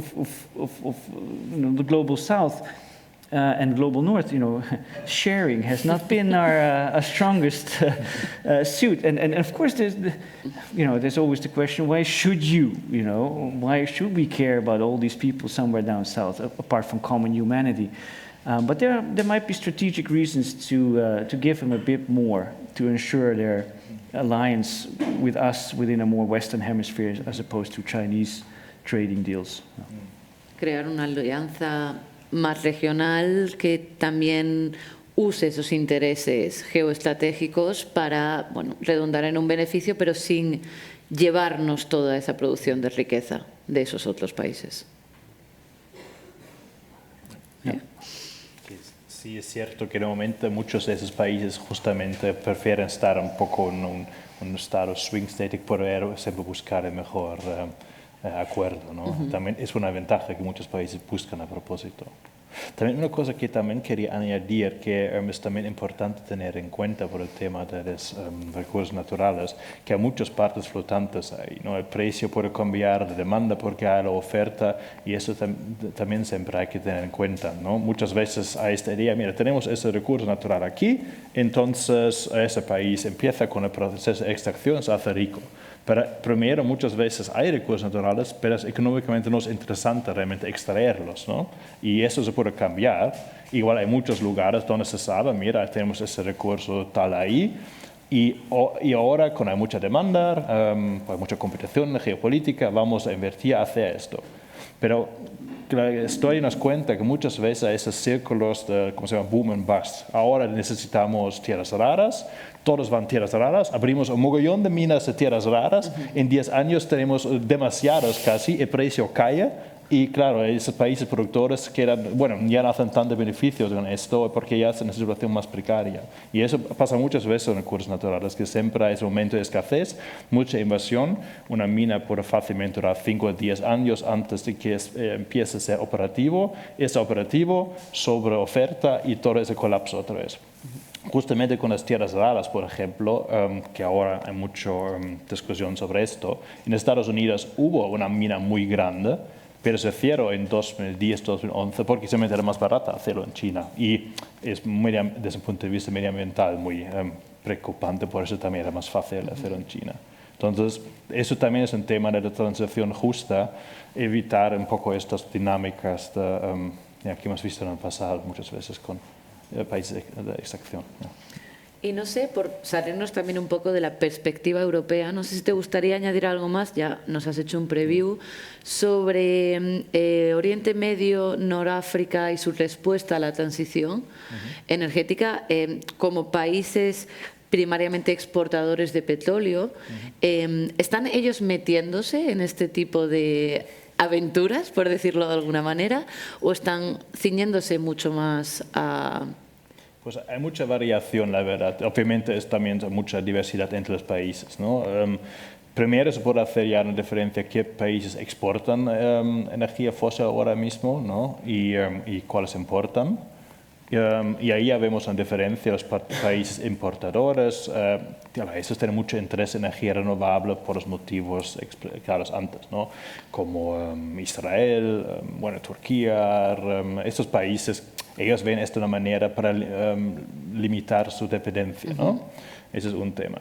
the Global South and Global North. Sharing has not been our strongest suit, and of course there's always the question: why should why should we care about all these people somewhere down south apart from common humanity? But there might be strategic reasons to give them a bit more to ensure their alliance with us within a more Western hemisphere as opposed to Chinese trading deals. Crear una alianza más regional que también use esos intereses geoestratégicos para redundar en un beneficio, pero sin llevarnos toda esa producción de riqueza de esos otros países. Sí, es cierto que de momento muchos de esos países justamente prefieren estar un poco en un estado swing state, pero siempre buscar el mejor acuerdo, ¿no? También es una ventaja que muchos países buscan a propósito. También una cosa que también quería añadir, que es también importante tener en cuenta por el tema de los recursos naturales, que hay muchas partes flotantes ahí, ¿no? El precio puede cambiar, la demanda porque hay la oferta, y eso también siempre hay que tener en cuenta, ¿no? Muchas veces hay esta idea, mira, tenemos ese recurso natural aquí, entonces ese país empieza con el proceso de extracción, se hace rico. Pero primero, muchas veces hay recursos naturales, pero económicamente no es interesante realmente extraerlos, ¿no? Y eso se puede cambiar. Igual hay muchos lugares donde se sabe, mira, tenemos ese recurso tal ahí, y ahora, cuando hay mucha demanda, hay mucha competición en la geopolítica, vamos a invertir hacia esto. Pero la historia nos cuenta que muchas veces hay esos círculos de, ¿cómo se llama?, boom and bust. Ahora necesitamos tierras raras, todos van tierras raras, abrimos un mogollón de minas de tierras raras, en 10 años tenemos demasiados casi, el precio cae, y claro, esos países productores ya no hacen tantos beneficios con esto porque ya están en una situación más precaria. Y eso pasa muchas veces en recursos naturales, que siempre hay ese momento de escasez, mucha invasión, una mina puede fácilmente durar 5 o 10 años antes de que empiece a ser operativo, es operativo, sobre oferta y todo ese colapso otra vez. Justamente con las tierras raras, por ejemplo, que ahora hay mucha discusión sobre esto, en Estados Unidos hubo una mina muy grande, pero se cerró en 2010, 2011, porque simplemente era más barata hacerlo en China. Y es desde un punto de vista medioambiental muy preocupante, por eso también era más fácil hacerlo en China. Entonces, eso también es un tema de la transición justa, evitar un poco estas dinámicas que hemos visto en el pasado muchas veces con países de extracción. Y no sé, por salirnos también un poco de la perspectiva europea, no sé si te gustaría añadir algo más, ya nos has hecho un preview, sobre Oriente Medio, Noráfrica y su respuesta a la transición energética como países primariamente exportadores de petróleo. ¿Están ellos metiéndose en este tipo de aventuras, por decirlo de alguna manera, o están ciñéndose mucho más a...? Pues hay mucha variación, la verdad. Obviamente también mucha diversidad entre los países, ¿no? Primero se puede hacer ya una diferencia qué países exportan energía fósil ahora mismo, ¿no? Y cuáles importan. Y ahí ya vemos una diferencia. Los países importadores, esos tienen mucho interés en energía renovable por los motivos explicados antes, ¿no? Como Israel, Turquía, estos países, ellos ven esto de una manera para limitar su dependencia, ¿no? Ese es un tema.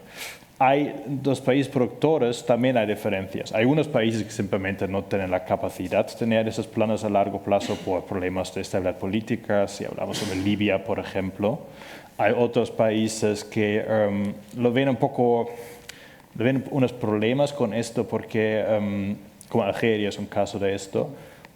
Hay dos países productores, también hay diferencias. Hay unos países que simplemente no tienen la capacidad de tener esos planes a largo plazo por problemas de estabilidad política, si hablamos sobre Libia, por ejemplo. Hay otros países que lo ven unos problemas con esto porque, como Algeria es un caso de esto,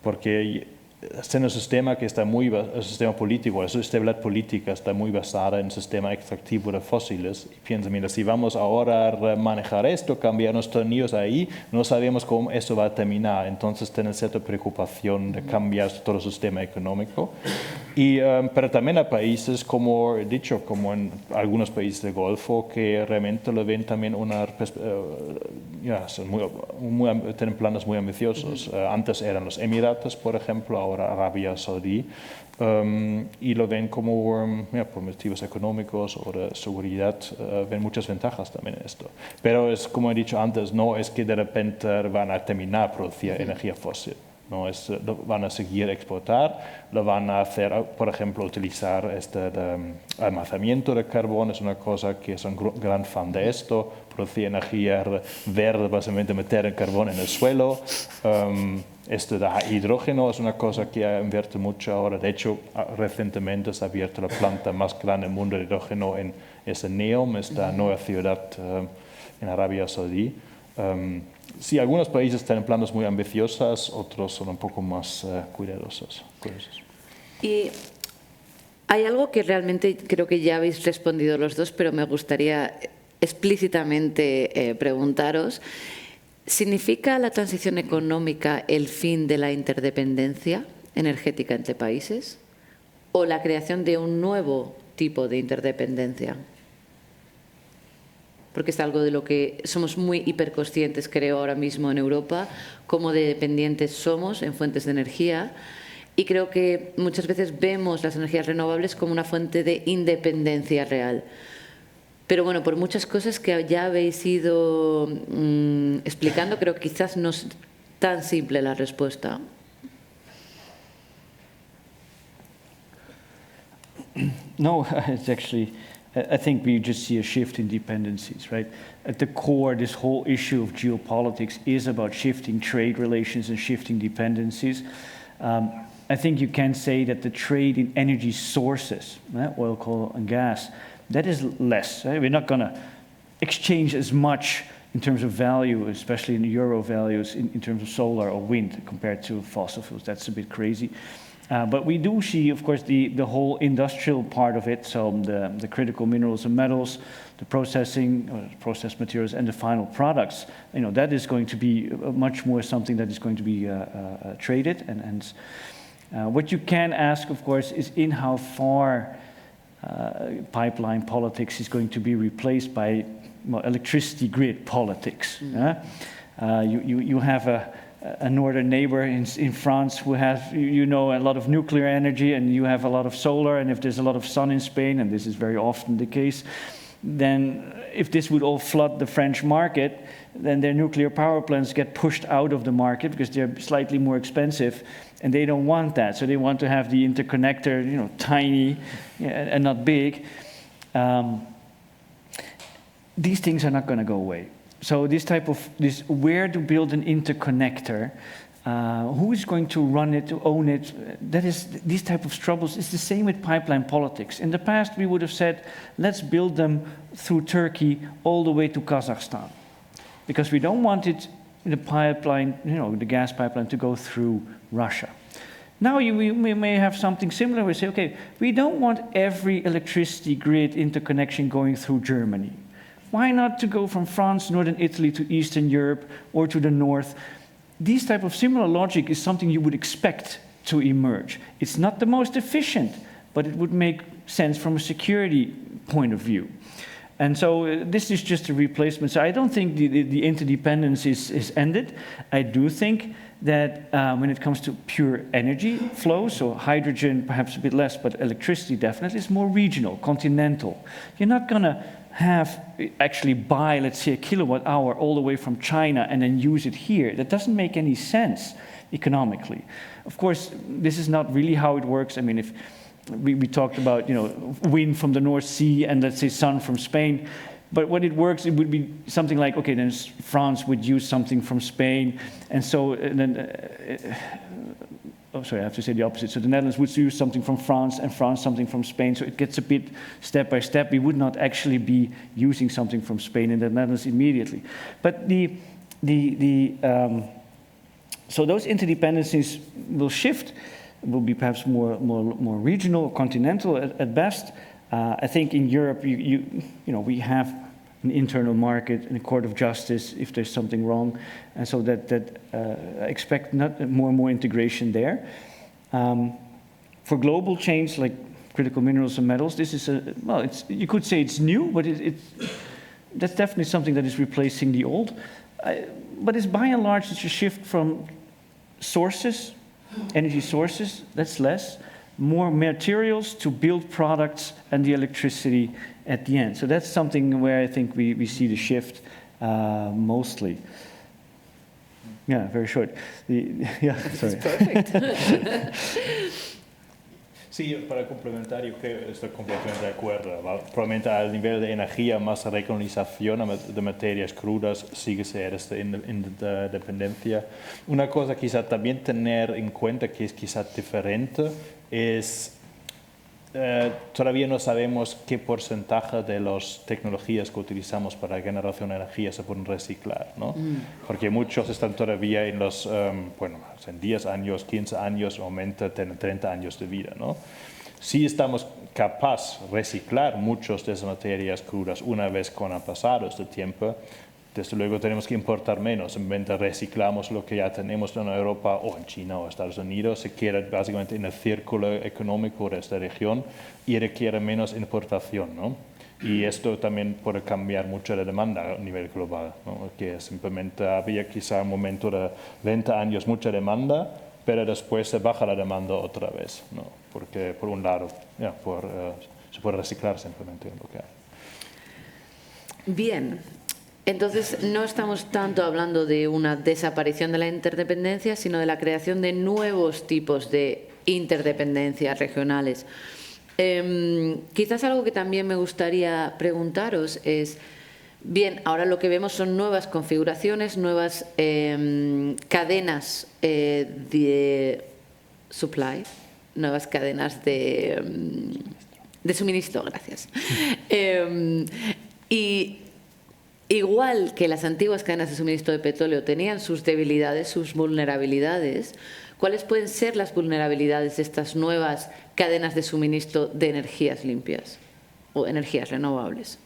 porque en un sistema que está el sistema político, la estabilidad política está muy basada en el sistema extractivo de fósiles. Y piensa, mira, si vamos ahora a manejar esto, cambiar nuestros nidos ahí, no sabemos cómo eso va a terminar. Entonces tienen cierta preocupación de cambiar todo el sistema económico. Pero también hay países, como he dicho, como en algunos países del Golfo, que realmente lo ven también tienen planes muy ambiciosos. Antes eran los Emiratos, por ejemplo, ahora Arabia Saudí, y lo ven como, por motivos económicos o de seguridad, ven muchas ventajas también en esto. Pero es, como he dicho antes, no es que de repente van a terminar producir energía fósil. No lo van a seguir exportar, lo van a hacer, por ejemplo, utilizar almacenamiento de carbón, es una cosa que es un gran fan de esto, producir energía verde, básicamente meter el carbón en el suelo. Esto de hidrógeno es una cosa que invierte mucho ahora. De hecho, recientemente se ha abierto la planta más grande del mundo de hidrógeno en Neom, esta nueva ciudad en Arabia Saudí. Sí, algunos países tienen planes muy ambiciosos, otros son un poco más cuidadosos. Y hay algo que realmente creo que ya habéis respondido los dos, pero me gustaría explícitamente preguntaros. ¿Significa la transición económica el fin de la interdependencia energética entre países o la creación de un nuevo tipo de interdependencia? Porque es algo de lo que somos muy hiperconscientes, creo, ahora mismo en Europa, cómo dependientes somos en fuentes de energía. y creo que muchas veces vemos las energías renovables como una fuente de independencia real. Pero bueno, por muchas cosas que ya habéis ido explicando, creo que quizás no es tan simple la respuesta. No, it's actually, I think we just see a shift in dependencies, right? At the core, this whole issue of geopolitics is about shifting trade relations and shifting dependencies. I think you can say that the trade in energy sources, oil, coal, and gas, that is less. Right? We're not going to exchange as much in terms of value, especially in euro values, in terms of solar or wind compared to fossil fuels. That's a bit crazy. But we do see, of course, the whole industrial part of it, so the critical minerals and metals, the processing, processed materials, and the final products. That is going to be much more something that is going to be traded. And what you can ask, of course, is in how far pipeline politics is going to be replaced by electricity grid politics. You have a northern neighbor in France who has, a lot of nuclear energy, and you have a lot of solar, and if there's a lot of sun in Spain, and this is very often the case, then if this would all flood the French market, then their nuclear power plants get pushed out of the market because they're slightly more expensive, and they don't want that. So they want to have the interconnector, tiny and not big. These things are not going to go away. So where to build an interconnector, who is going to run it, to own it, these type of troubles. It's the same with pipeline politics. In the past, we would have said, let's build them through Turkey all the way to Kazakhstan, because we don't want the pipeline, the gas pipeline, to go through Russia. Now we may have something similar. We say, okay, we don't want every electricity grid interconnection going through Germany. Why not to go from France, northern Italy, to Eastern Europe, or to the north? This type of similar logic is something you would expect to emerge. It's not the most efficient, but it would make sense from a security point of view. And so this is just a replacement. So I don't think the interdependence is ended. I do think that when it comes to pure energy flow, so hydrogen perhaps a bit less, but electricity definitely, is more regional, continental. You're not going to actually buy, let's say, a kilowatt hour all the way from China and then use it here. That doesn't make any sense economically. Of course, this is not really how it works. I mean, if we talked about, wind from the North Sea and, let's say, sun from Spain, but when it works, it would be something like, okay, then France would use something from Spain, and so I have to say the opposite. So the Netherlands would use something from France, and France something from Spain. So it gets a bit step by step. We would not actually be using something from Spain and the Netherlands immediately. But so those interdependencies will shift. Will be perhaps more regional, or continental at best. I think in Europe, we have an internal market and a court of justice if there's something wrong, and so I expect more and more integration there. For global change, like critical minerals and metals, this is you could say it's new, but that's definitely something that is replacing the old. But it's by and large, it's a shift from sources, energy sources, that's less, more materials to build products and the electricity at the end. So that's something where I think we see the shift mostly. Yeah, very short. Sorry. Perfect. Sí, para complementar, yo creo que estoy completamente de acuerdo. Probablemente al nivel de energía, más recolonización de materias crudas sigue ser esta interdependencia. Una cosa quizá también tener en cuenta que es quizá diferente es todavía no sabemos qué porcentaje de las tecnologías que utilizamos para la generación de energía se pueden reciclar, ¿no? Porque muchos están todavía en en 10 años, 15 años, aumenta, tienen 30 años de vida, ¿no? Si estamos capaces de reciclar muchas de esas materias crudas una vez que han pasado este tiempo, desde luego tenemos que importar menos. En vez de reciclamos lo que ya tenemos en Europa o en China o Estados Unidos, se queda básicamente en el círculo económico de esta región y requiere menos importación, ¿no? Y esto también puede cambiar mucho la demanda a nivel global, ¿no? Que simplemente había quizá un momento de 20 años mucha demanda, pero después se baja la demanda otra vez, ¿no? Porque por un lado se puede reciclar simplemente lo que hay. Bien, entonces no estamos tanto hablando de una desaparición de la interdependencia, sino de la creación de nuevos tipos de interdependencias regionales. Quizás algo que también me gustaría preguntaros es, bien, ahora lo que vemos son nuevas configuraciones, nuevas cadenas de supply, nuevas cadenas de suministro, gracias. Y igual que las antiguas cadenas de suministro de petróleo tenían sus debilidades, sus vulnerabilidades, ¿cuáles pueden ser las vulnerabilidades de estas nuevas cadenas de suministro de energías limpias o energías renovables?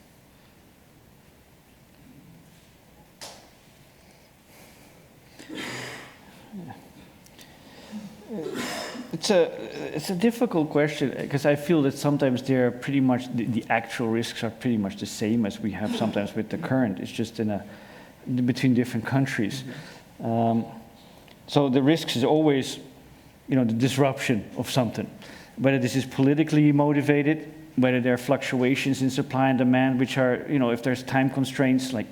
It's a difficult question because I feel that sometimes they are pretty much the actual risks are pretty much the same as we have sometimes with the current. It's just between different countries. So the risks is always, the disruption of something, whether this is politically motivated, whether there are fluctuations in supply and demand, which are, if there's time constraints, like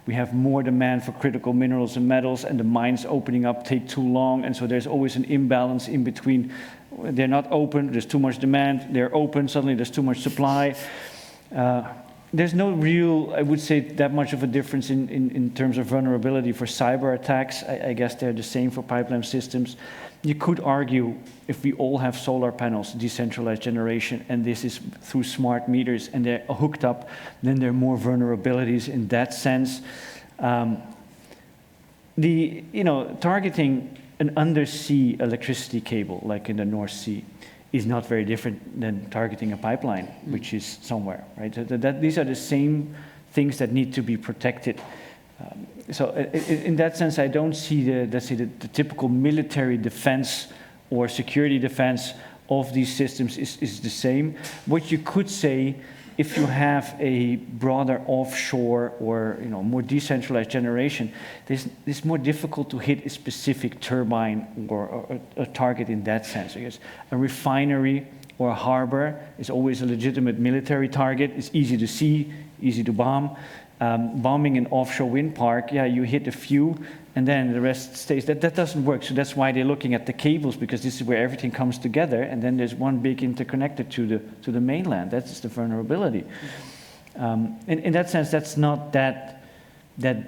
we have more demand for critical minerals and metals, and the mines opening up take too long, and so there's always an imbalance in between. They're not open, there's too much demand, they're open, suddenly there's too much supply. There's no real, I would say, that much of a difference in terms of vulnerability for cyber attacks. I guess they're the same for pipeline systems. You could argue if we all have solar panels, decentralized generation, and this is through smart meters and they're hooked up, then there are more vulnerabilities in that sense. Targeting an undersea electricity cable, like in the North Sea, is not very different than targeting a pipeline, which is somewhere, right? These are the same things that need to be protected. So in that sense, I don't see the typical military defense or security defense of these systems is the same. What you could say, if you have a broader offshore or more decentralized generation, it's more difficult to hit a specific turbine or a target in that sense. Because a refinery or a harbor is always a legitimate military target. It's easy to see, easy to bomb. Bombing an offshore wind park, you hit a few, and then the rest stays. That doesn't work. So that's why they're looking at the cables, because this is where everything comes together, and then there's one big interconnector to the mainland. That's the vulnerability. In that sense, that's not that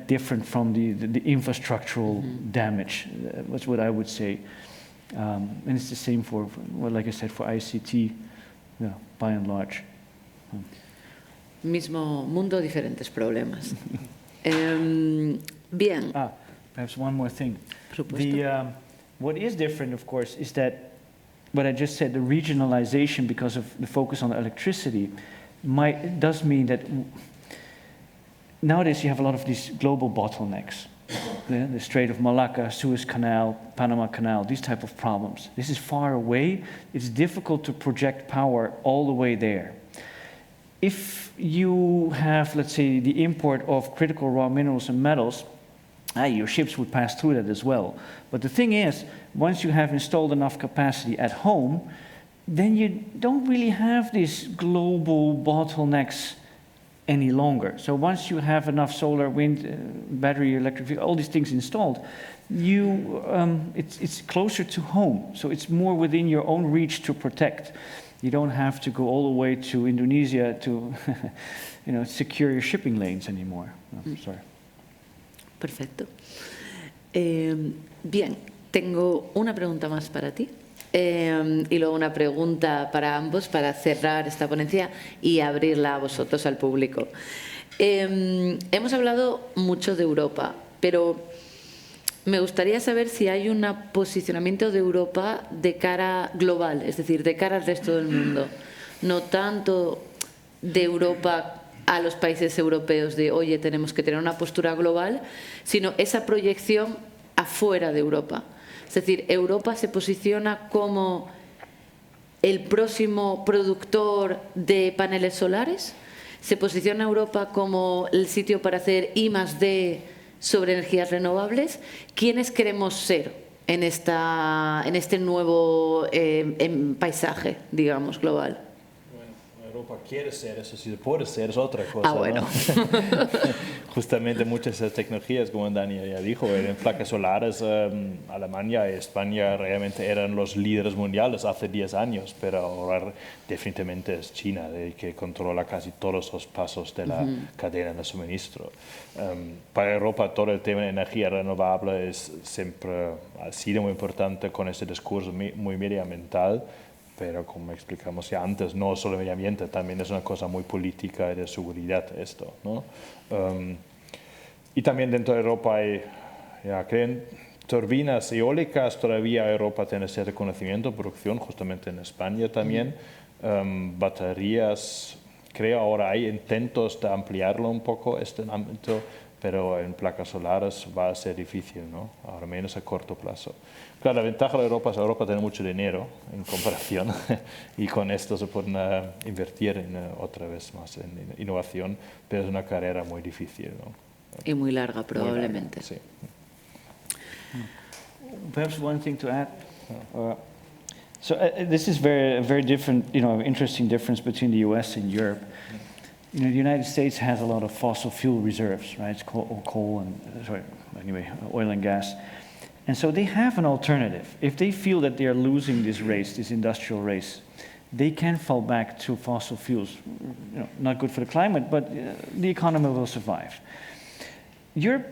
different from the infrastructural damage. That's what I would say. And it's the same for like I said, for ICT, by and large. Mismo mundo, diferentes problemas. Bien. Perhaps one more thing. What is different, of course, is that what I just said, the regionalization because of the focus on electricity does mean that nowadays you have a lot of these global bottlenecks. The Strait of Malacca, Suez Canal, Panama Canal, these type of problems. This is far away. It's difficult to project power all the way there. If you have, let's say, the import of critical raw minerals and metals, your ships would pass through that as well. But the thing is, once you have installed enough capacity at home, then you don't really have these global bottlenecks any longer. So once you have enough solar, wind, battery, electric, all these things installed, it's closer to home. So it's more within your own reach to protect. You don't have to go all the way to Indonesia to secure your shipping lanes anymore. Sorry. Perfecto. Bien, tengo una pregunta más para ti y luego una pregunta para ambos para cerrar esta ponencia y abrirla a vosotros, al público. Hemos hablado mucho de Europa, pero me gustaría saber si hay un posicionamiento de Europa de cara global, es decir, de cara al resto del mundo. No tanto de Europa a los países europeos de, oye, tenemos que tener una postura global, sino esa proyección afuera de Europa. Es decir, Europa se posiciona como el próximo productor de paneles solares, se posiciona Europa como el sitio para hacer I+D sobre energías renovables. ¿Quiénes queremos ser en este nuevo paisaje, digamos, global? Europa quiere ser, eso sí puede ser, es otra cosa. Bueno. ¿No? Justamente muchas de esas tecnologías, como Dani ya dijo, en placas solares, Alemania y España realmente eran los líderes mundiales hace 10 años, pero ahora definitivamente es China que controla casi todos los pasos de la cadena de suministro. Para Europa todo el tema de energía renovable siempre ha sido muy importante con ese discurso muy medioambiental. Pero como explicamos ya antes, no solo medio ambiente, también es una cosa muy política y de seguridad esto, ¿no? Y también dentro de Europa hay, creen, turbinas eólicas, todavía Europa tiene cierto conocimiento, producción, justamente en España también. Baterías, creo ahora hay intentos de ampliarlo un poco este ámbito, pero en placas solares va a ser difícil, ¿no? Ahora menos a corto plazo. Claro, la ventaja de Europa es que Europa tiene mucho dinero en comparación y con esto se pueden invertir otra vez más en innovación, pero es una carrera muy difícil, ¿no? Y muy larga, probablemente. Muy larga, sí. Perhaps one thing to add. This is very different, interesting difference between the US and Europe. The United States has a lot of fossil fuel reserves, right? It's coal and, oil and gas. And so they have an alternative. If they feel that they are losing this race, this industrial race, they can fall back to fossil fuels. Not good for the climate, but the economy will survive. Europe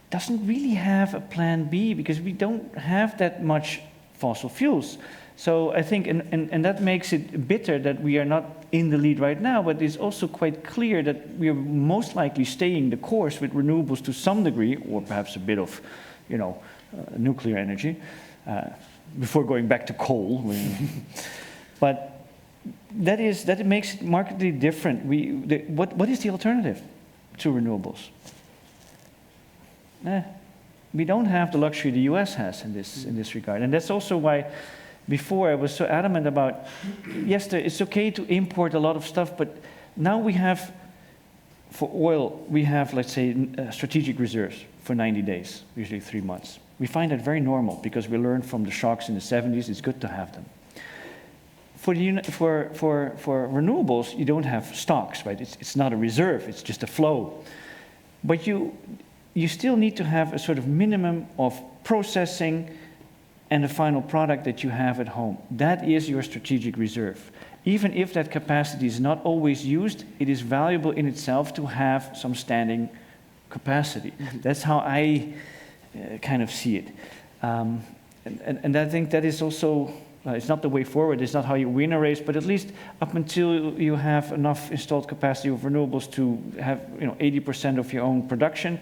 doesn't really have a plan B because we don't have that much fossil fuels. So I think, and that makes it bitter that we are not in the lead right now, but it's also quite clear that we are most likely staying the course with renewables to some degree, or perhaps a bit of, nuclear energy, before going back to coal. But that makes it markedly different. What is the alternative to renewables? We don't have the luxury the US has in this regard. And that's also why before I was so adamant about, yes, it's okay to import a lot of stuff, but now we have, for oil, we have, let's say, strategic reserves for 90 days, usually 3 months. We find that very normal because we learned from the shocks in the 70s, it's good to have them. For renewables, you don't have stocks, right? It's not a reserve, it's just a flow. But you still need to have a sort of minimum of processing and the final product that you have at home. That is your strategic reserve. Even if that capacity is not always used, it is valuable in itself to have some standing capacity. That's how I kind of see it. And I think that is also, it's not the way forward, it's not how you win a race, but at least up until you have enough installed capacity of renewables to have 80% of your own production,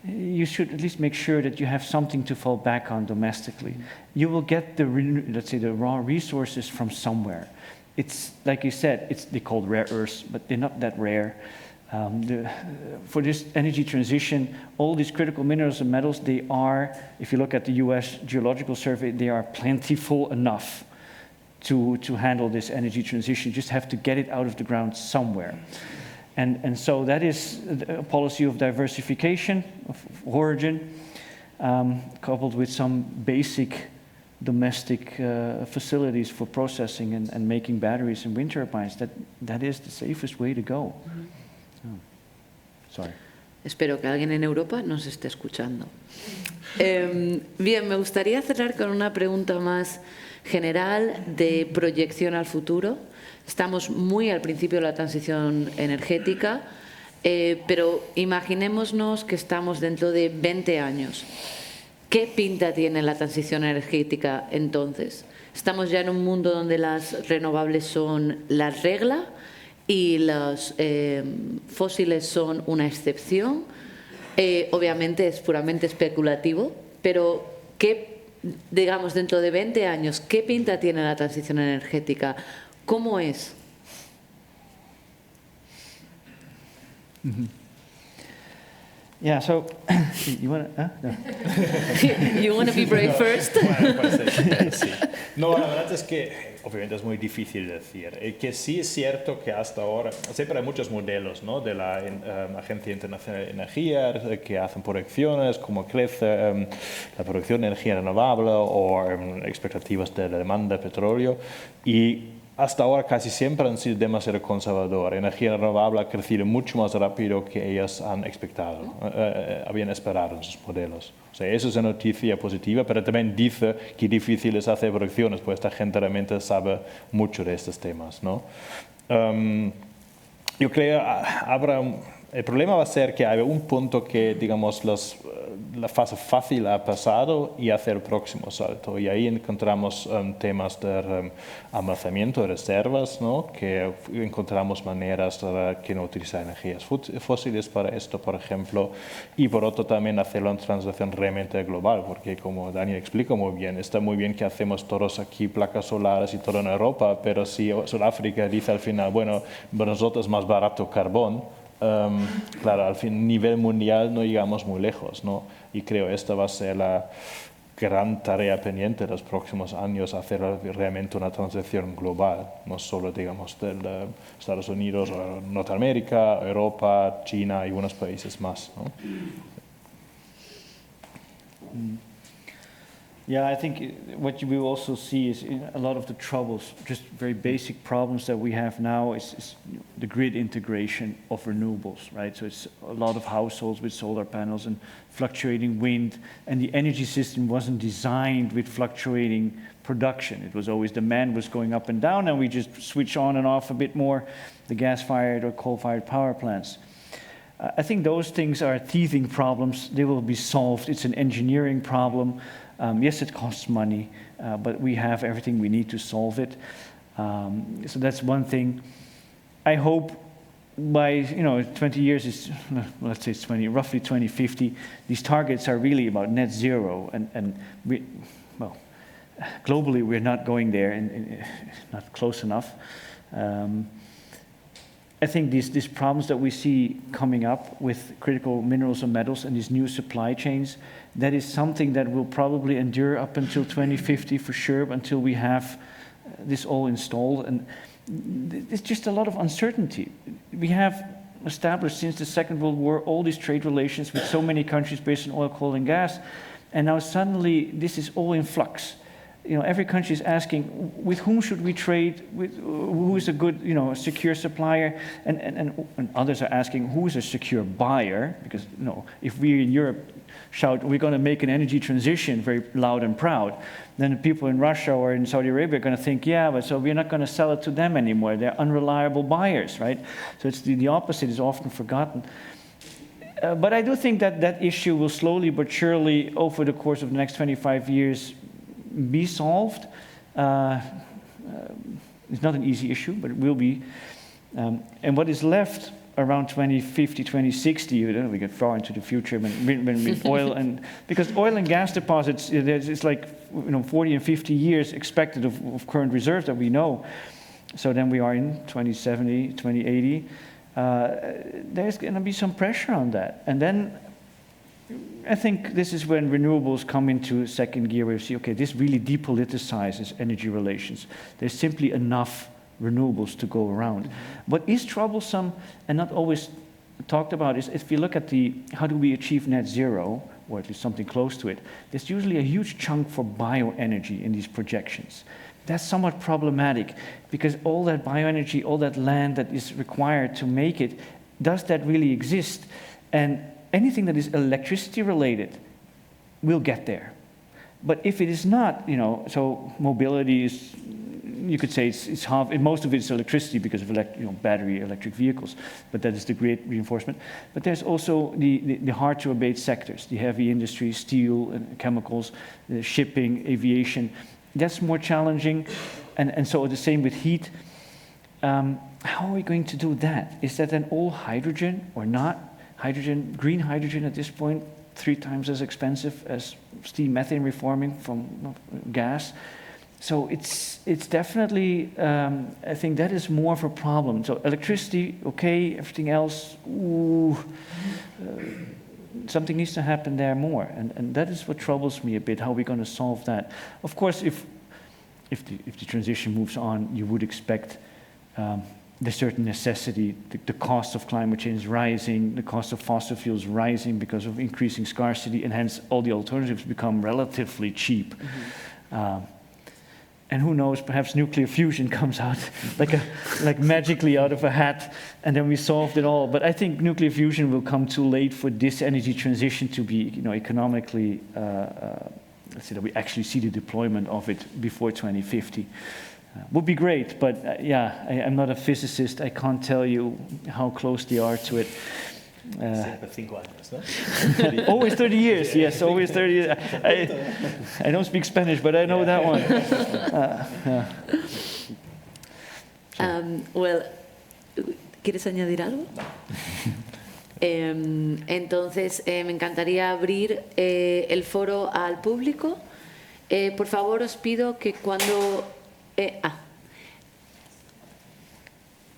you should at least make sure that you have something to fall back on domestically. You will get the raw resources from somewhere. It's like you said, they're called rare earths, but they're not that rare. For this energy transition, all these critical minerals and metals, they are, if you look at the US Geological Survey, they are plentiful enough to handle this energy transition. You just have to get it out of the ground somewhere. And so that is a policy of diversification, of origin, coupled with some basic domestic facilities for processing and making batteries and wind turbines. That is the safest way to go. Sorry. Espero que alguien en Europa nos esté escuchando. Bien, me gustaría cerrar con una pregunta más general de proyección al futuro. Estamos muy al principio de la transición energética, pero imaginémonos que estamos dentro de 20 años. ¿Qué pinta tiene la transición energética entonces? ¿Estamos ya en un mundo donde las renovables son la regla y los fósiles son una excepción? Obviamente es puramente especulativo, pero ¿qué, digamos, dentro de 20 años, qué pinta tiene la transición energética? ¿Cómo es? Yeah, so you want to? No. You want to be brave first? Sí. No, la verdad es que obviamente es muy difícil decir. Que sí es cierto que hasta ahora siempre hay muchos modelos, ¿no? De la Agencia Internacional de Energía que hacen proyecciones, cómo crece la producción de energía renovable o expectativas de la demanda de petróleo, y hasta ahora casi siempre han sido demasiado conservadores. Energía renovable ha crecido mucho más rápido que ellos han expectado, habían esperado en sus modelos. O sea, eso es una noticia positiva, pero también dice que difícil es hacer proyecciones, pues esta gente realmente sabe mucho de estos temas, ¿no? Yo creo el problema va a ser que hay un punto que, digamos, la fase fácil ha pasado y hace el próximo salto. Y ahí encontramos temas de almacenamiento de reservas, ¿no? Que encontramos maneras que no utilizar energías fósiles para esto, por ejemplo. Y por otro también hacerlo en transición realmente global, porque como Daniel explica muy bien, está muy bien que hacemos todos aquí placas solares y todo en Europa, pero si Sudáfrica dice al final, bueno, para nosotros es más barato carbón, claro, al fin, a nivel mundial no llegamos muy lejos, ¿no? Y creo que esta va a ser la gran tarea pendiente de los próximos años, hacer realmente una transición global, no solo, digamos, de Estados Unidos, o Norteamérica, Europa, China y algunos países más, ¿no? Yeah, I think what you will also see is a lot of the troubles, just very basic problems that we have now is the grid integration of renewables, right? So it's a lot of households with solar panels and fluctuating wind, and the energy system wasn't designed with fluctuating production. It was always demand was going up and down, and we just switch on and off a bit more the gas-fired or coal-fired power plants. I think those things are teething problems. They will be solved. It's an engineering problem. Yes, it costs money, but we have everything we need to solve it. So that's one thing. I hope by 20 years, let's say it's roughly 2050, these targets are really about net zero, and globally we're not going there, and not close enough. I think these problems that we see coming up with critical minerals and metals and these new supply chains, that is something that will probably endure up until 2050 for sure, until we have this all installed. And it's just a lot of uncertainty. We have established since the Second World War all these trade relations with so many countries based on oil, coal, and gas, and now suddenly this is all in flux. Every country is asking, with whom should we trade? With who is a good, secure supplier? And others are asking, who is a secure buyer? Because if we in Europe shout, we're going to make an energy transition very loud and proud, then the people in Russia or in Saudi Arabia are going to think, yeah, but so we're not going to sell it to them anymore. They're unreliable buyers, right? So it's the opposite is often forgotten. But I do think that issue will slowly but surely, over the course of the next 25 years, be solved. It's not an easy issue, but it will be. And what is left around 2050, 2060, we get far into the future when oil and because oil and gas deposits, it's like 40 and 50 years expected of current reserves that we know. So then we are in 2070, 2080. There's going to be some pressure on that, and then I think this is when renewables come into second gear, where you see, okay, this really depoliticizes energy relations. There's simply enough renewables to go around. What is troublesome and not always talked about is if you look at how do we achieve net zero, or at least something close to it, there's usually a huge chunk for bioenergy in these projections. That's somewhat problematic because all that bioenergy, all that land that is required to make it, does that really exist? And anything that is electricity related will get there. But if it is not, so mobility is, you could say it's half, most of it is electricity because of battery electric vehicles, but that is the great reinforcement. But there's also the hard to abate sectors, the heavy industry, steel and chemicals, the shipping, aviation. That's more challenging. And so the same with heat. How are we going to do that? Is that then all hydrogen or not? Hydrogen, green hydrogen at this point, 3 times as expensive as steam methane reforming from gas. So it's definitely, I think that is more of a problem. So electricity, okay, everything else, something needs to happen there more. And that is what troubles me a bit, how we're going to solve that. Of course, if if the transition moves on, you would expect the certain necessity, the cost of climate change rising, the cost of fossil fuels rising because of increasing scarcity, and hence all the alternatives become relatively cheap. And who knows, perhaps nuclear fusion comes out like magically out of a hat, and then we solved it all. But I think nuclear fusion will come too late for this energy transition to be, economically, let's say that we actually see the deployment of it before 2050. Would be great, but I'm not a physicist. I can't tell you how close they are to it. 5 años, ¿no? Always 30 years, yes, always 30 years. I don't speak Spanish, but I know that one. Well, ¿quieres añadir algo? Entonces, me encantaría abrir el foro al público. Por favor, os pido que cuando...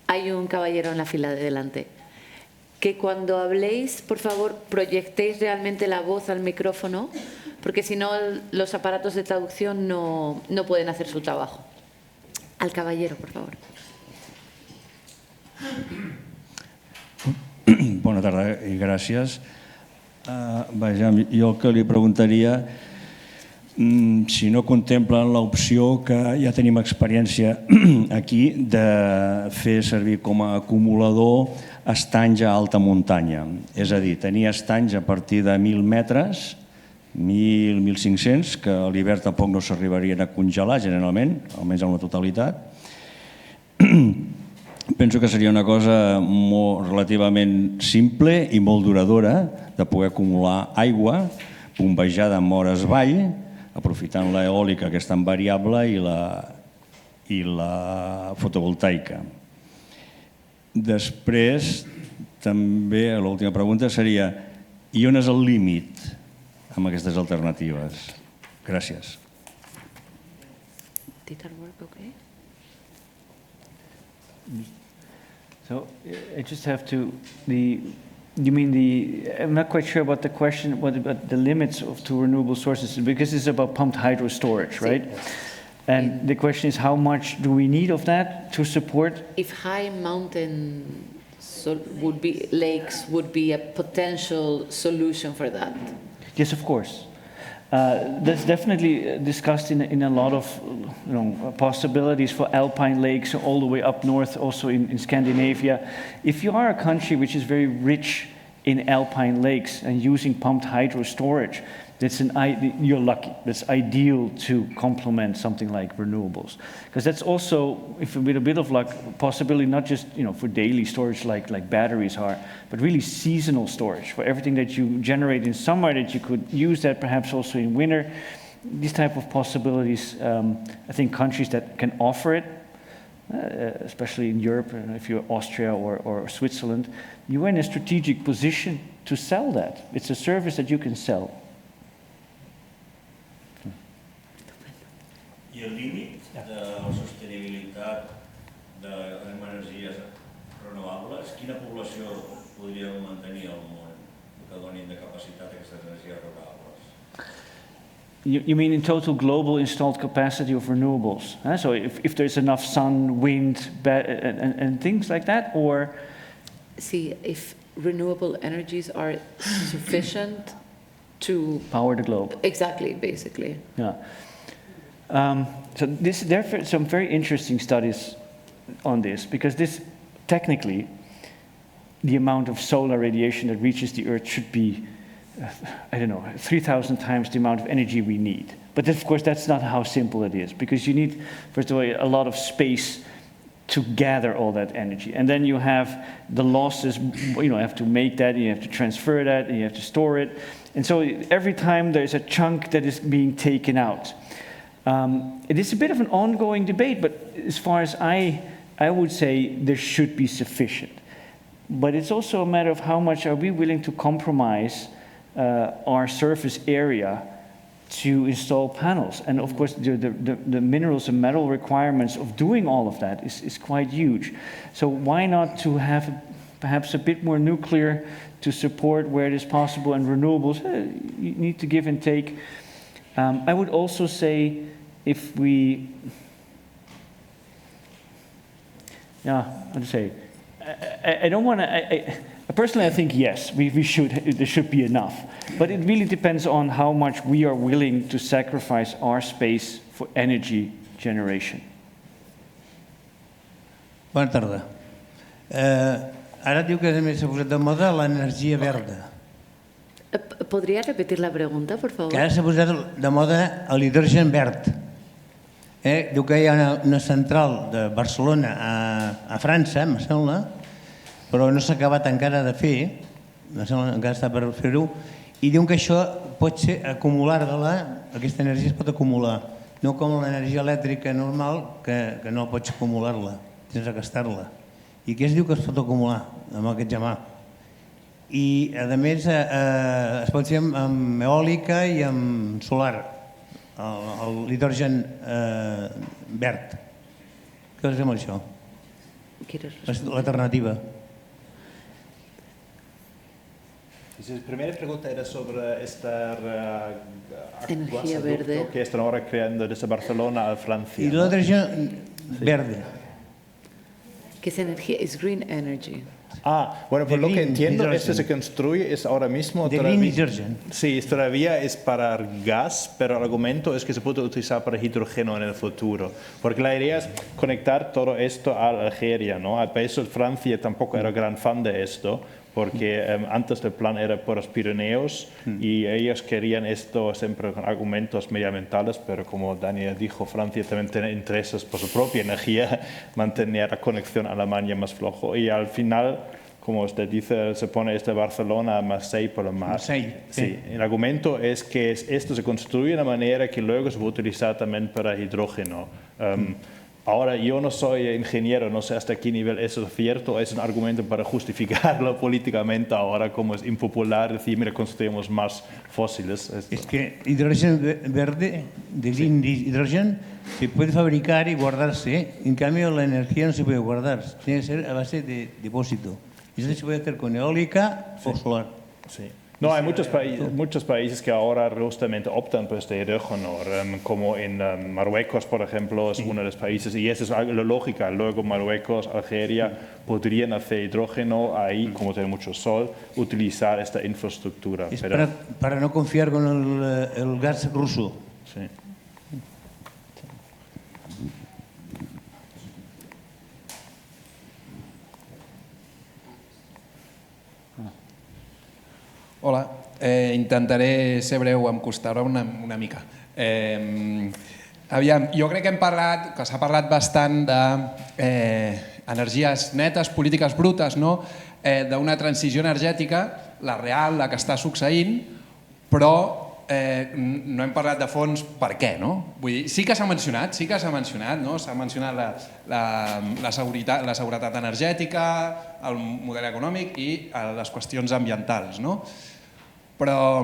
hay un caballero en la fila de delante. Que cuando habléis, por favor, proyectéis realmente la voz al micrófono, porque si no, los aparatos de traducción no pueden hacer su trabajo. Al caballero, por favor. Bona tarda i gràcies. Vaja, jo el que li preguntaria, si no contemplen l'opció que ja tenim experiència aquí de fer servir com a acumulador estanys a alta muntanya. És a dir, tenir estanys a partir de 1.000 metres, 1.000, 1.500, que a l'hivern tampoc no s'arribarien a congelar generalment, almenys en la totalitat. Penso que seria una cosa relativament simple i molt duradora de poder acumular aigua bombejada en hores vall, aprofitant l'eòlica, que és tan variable, i la fotovoltaica. Després, també, l'última pregunta seria, i on és el límit amb aquestes alternatives? Gràcies. Did that work okay? So I just have to, you mean I'm not quite sure about the question, what about the limits to renewable sources, because it's about pumped hydro storage, right? And the question is, how much do we need of that to support? If high mountain lakes would be a potential solution for that. Yes, of course. That's definitely discussed in a lot of possibilities for alpine lakes all the way up north, also in Scandinavia. If you are a country which is very rich in alpine lakes and using pumped hydro storage, you're lucky. That's ideal to complement something like renewables, because that's also, with a bit of luck, possibility not just for daily storage like batteries are, but really seasonal storage for everything that you generate in summer, that you could use that perhaps also in winter. These type of possibilities, I think countries that can offer it, especially in Europe, if you're Austria or Switzerland, you're in a strategic position to sell that. It's a service that you can sell. I el límit de la sostenibilitat d'energies renovables, quina població podríem mantenir al món que donin de capacitat aquestes energies renovables? You mean in total global installed capacity of renewables? So if there's enough sun, wind, and things like that, or? See, if renewable energies are sufficient to power the globe. Exactly, basically. Yeah. So there are some very interesting studies on this, because technically, the amount of solar radiation that reaches the Earth should be, 3,000 times the amount of energy we need. But of course, that's not how simple it is, because you need, first of all, a lot of space to gather all that energy. And then you have the losses, you have to make that, you have to transfer that, and you have to store it. And so every time there's a chunk that is being taken out. It is a bit of an ongoing debate, but as far as I would say there should be sufficient. But it's also a matter of how much are we willing to compromise our surface area to install panels. And of course, the minerals and metal requirements of doing all of that is quite huge. So why not to have perhaps a bit more nuclear to support where it is possible, and renewables, you need to give and take. I would also say if we, yeah, how to say, I don't want to, personally I think yes, there should be enough. But it really depends on how much we are willing to sacrifice our space for energy generation. Bona tarda. Ara diu que també s'ha posat de moda l'energia verda. ¿Podría repetir la pregunta, por favor? Que ara s'ha posat de moda l'hidrogen verd. Diu que hi ha una central de Barcelona a França, em sembla, però no s'ha acabat encara de fer, encara està per fer-ho, i diuen que això pot ser acumular-la, aquesta energia es pot acumular, no com l'energia elèctrica normal, que no pots acumular-la, tens de gastar-la. I què es diu que es pot acumular amb aquest gemà? I, a més, es pot fer amb eòlica i amb solar, l'hidrogen verd. Què us sembla això? L'alternativa. La primera pregunta era sobre esta energía verde que están ahora creando desde Barcelona a Francia. Y la hidrogen verde. ¿Qué es energía? Es green energy. Bueno, por lo que entiendo, hydrogen. esto se construye, es ahora mismo... Green hydrogen. Sí, todavía es para gas, pero el argumento es que se puede utilizar para hidrógeno en el futuro. Porque la idea es conectar todo esto a Algeria, ¿no? A eso Francia tampoco era gran fan de esto, porque antes el plan era por los Pirineos y ellos querían esto siempre con argumentos medioambientales, pero como Daniel dijo, Francia también tiene intereses por su propia energía, mantener la conexión a Alemania más flojo. Y al final, como usted dice, se pone este Barcelona a Marseille por el mar. Marseille, sí. El argumento es que esto se construye de una manera que luego se va a utilizar también para hidrógeno. Ahora, yo no soy ingeniero, no sé hasta qué nivel eso es cierto, es un argumento para justificarlo políticamente ahora, como es impopular decir, mira, construimos más fósiles. Es que hidrogen verde, de green hydrogen, se puede fabricar y guardarse, en cambio la energía no se puede guardar, tiene que ser a base de depósito. Y eso se puede hacer con eólica o solar. Sí. No, hay muchos países que ahora justamente optan por este hidrógeno, como en Marruecos, por ejemplo, es uno de los países, y esa es la lógica. Luego Marruecos, Algeria podrían hacer hidrógeno ahí, como tiene mucho sol, utilizar esta infraestructura. Es para no confiar con el gas ruso. Sí. Hola, intentaré ser breu, em costarà una mica. Aviam, jo crec que s'ha parlat bastant d'energies netes, polítiques brutes, no? D'una transició energètica, la real, la que està succeint, però no hem parlat de fons per què, no? Vull dir, sí que s'ha mencionat, no? S'ha mencionat la seguretat energètica, el model econòmic i les qüestions ambientals, no? Però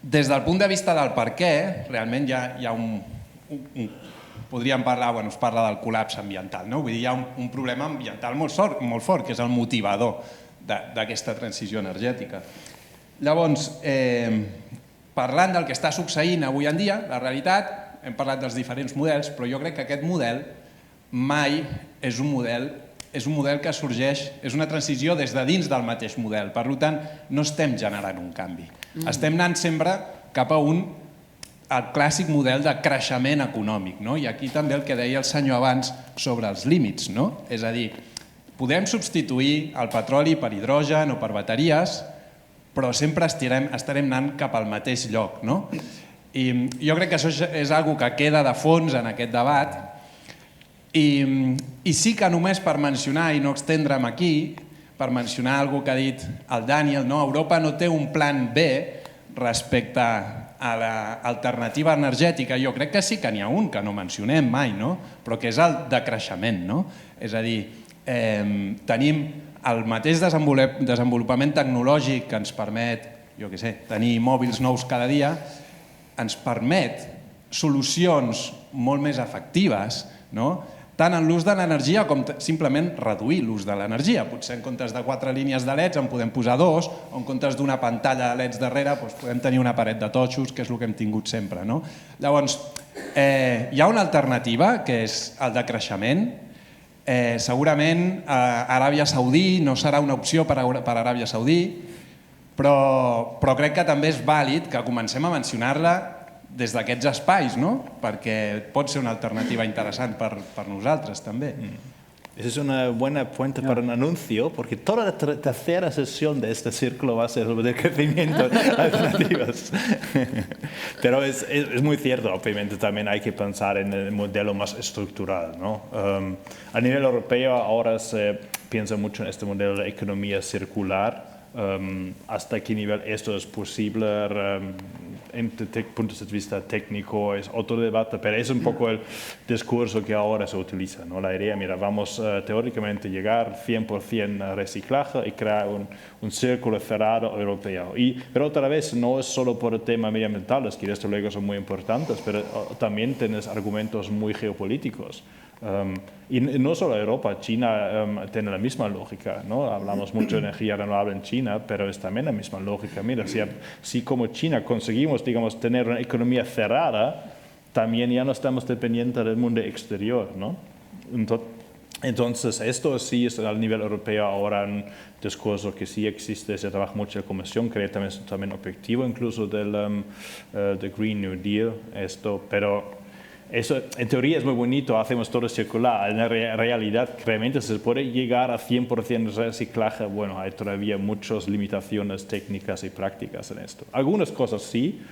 des del punt de vista del per què, realment hi ha podríem parlar, es parla del col·lapse ambiental, no? Vull dir, hi ha un problema ambiental molt fort, que és el motivador d'aquesta transició energètica. Llavors, parlant del que està succeint avui en dia, la realitat, hem parlat dels diferents models, però jo crec que aquest model mai és un model que sorgeix, és una transició des de dins del mateix model. Per tant, no estem generant un canvi. Estem anant sempre cap a el clàssic model de creixement econòmic. I aquí també el que deia el senyor abans sobre els límits. És a dir, podem substituir el petroli per hidrogen o per bateries, però sempre estarem anant cap al mateix lloc. I jo crec que això és una cosa que queda de fons en aquest debat. I sí que només per mencionar, i no extendre'm aquí, per mencionar una cosa que ha dit el Daniel, Europa no té un plan B respecte a l'alternativa energètica. Jo crec que sí que n'hi ha un, que no mencionem mai, però que és el de creixement. És a dir, tenim el mateix desenvolupament tecnològic que ens permet, tenir mòbils nous cada dia, ens permet solucions molt més efectives, tant en l'ús de l'energia com simplement reduir l'ús de l'energia. Potser en comptes de 4 línies de leds en podem posar 2, o en comptes d'una pantalla de leds darrere podem tenir una paret de totxos, que és el que hem tingut sempre. Llavors, Hi ha una alternativa, que és el de creixement. Segurament Aràbia Saudí no serà una opció per Aràbia Saudí, però crec que també és vàlid que comencem a mencionar-la des d'aquests espais, no? Perquè pot ser una alternativa interessant per nosaltres també. Esa es una buena fuente para un anuncio, porque toda la tercera sesión de este círculo va a ser sobre el crecimiento de alternativas. Pero es muy cierto, obviamente también hay que pensar en el modelo más estructural, ¿no? A nivel europeo ahora se piensa mucho en este modelo de economía circular. Hasta qué nivel esto es posible desde puntos de vista técnico es otro debate, pero es un poco el discurso que ahora se utiliza, ¿no? La idea, mira, vamos teóricamente a llegar 100% reciclaje y crear un círculo cerrado europeo. Pero otra vez, no es solo por el tema medioambiental, es que desde luego son muy importantes, pero también tienes argumentos muy geopolíticos. Y no solo Europa, China tiene la misma lógica, ¿no? Hablamos mucho de energía renovable en China, pero es también la misma lógica. Mira, si como China conseguimos, digamos, tener una economía cerrada, también ya no estamos dependientes del mundo exterior, ¿no? Entonces, esto sí es a nivel europeo ahora un discurso que sí existe, se trabaja mucho en la Comisión, creo que también es también objetivo incluso del Green New Deal, pero eso en teoría es muy bonito, hacemos todo circular. En la realidad, realmente se puede llegar a 100% reciclaje. Bueno, hay todavía muchas limitaciones técnicas y prácticas en esto. Algunas cosas sí,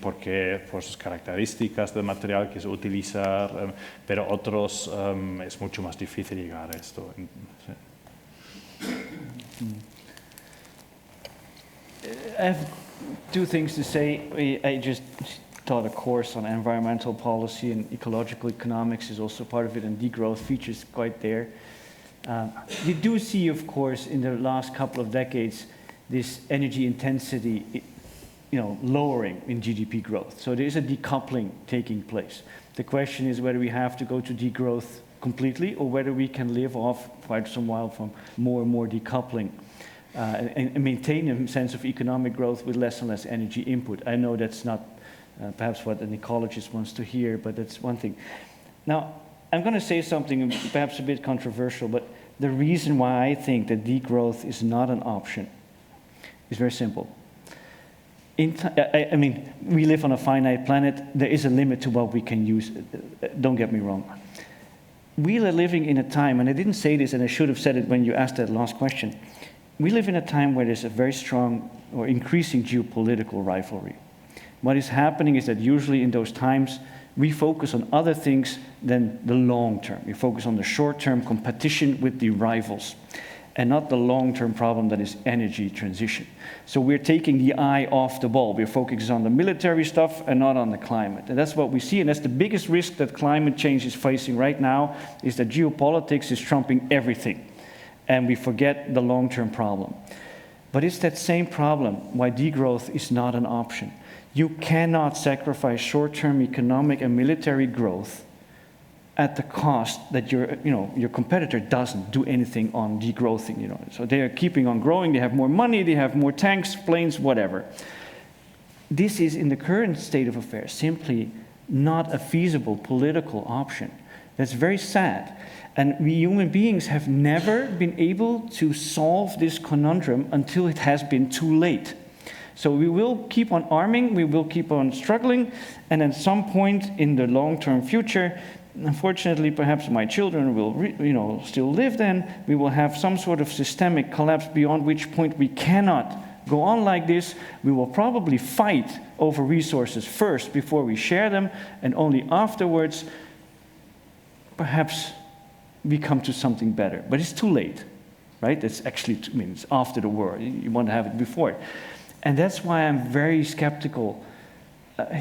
porque por sus características del material que se utiliza, pero otros es mucho más difícil llegar a esto. Sí. I have two things to say. I just taught a course on environmental policy, and ecological economics is also part of it, and degrowth features quite there. You do see, of course, in the last couple of decades, this energy intensity, lowering in GDP growth. So there is a decoupling taking place. The question is whether we have to go to degrowth completely, or whether we can live off quite some while from more and more decoupling. And maintain a sense of economic growth with less and less energy input. I know that's not perhaps what an ecologist wants to hear, but that's one thing. Now, I'm going to say something perhaps a bit controversial, but the reason why I think that degrowth is not an option is very simple. I mean, we live on a finite planet. There is a limit to what we can use. Don't get me wrong. We are living in a time, and I didn't say this, and I should have said it when you asked that last question. We live in a time where there's a very strong or increasing geopolitical rivalry. What is happening is that usually in those times, we focus on other things than the long term. We focus on the short-term competition with the rivals, and not the long-term problem that is energy transition. So we're taking the eye off the ball. We're focusing on the military stuff and not on the climate. And that's what we see, and that's the biggest risk that climate change is facing right now, is that geopolitics is trumping everything, and we forget the long-term problem. But it's that same problem why degrowth is not an option. You cannot sacrifice short-term economic and military growth at the cost that your competitor doesn't do anything on degrowthing. So they are keeping on growing. They have more money. They have more tanks, planes, whatever. This is, in the current state of affairs, simply not a feasible political option. That's very sad. And we human beings have never been able to solve this conundrum until it has been too late. So we will keep on arming, we will keep on struggling, and at some point in the long-term future, unfortunately, perhaps my children will still live then, we will have some sort of systemic collapse, beyond which point we cannot go on like this. We will probably fight over resources first before we share them, and only afterwards, perhaps we come to something better. But it's too late, right? It's actually, it's after the war. You want to have it before it. And that's why I'm very skeptical.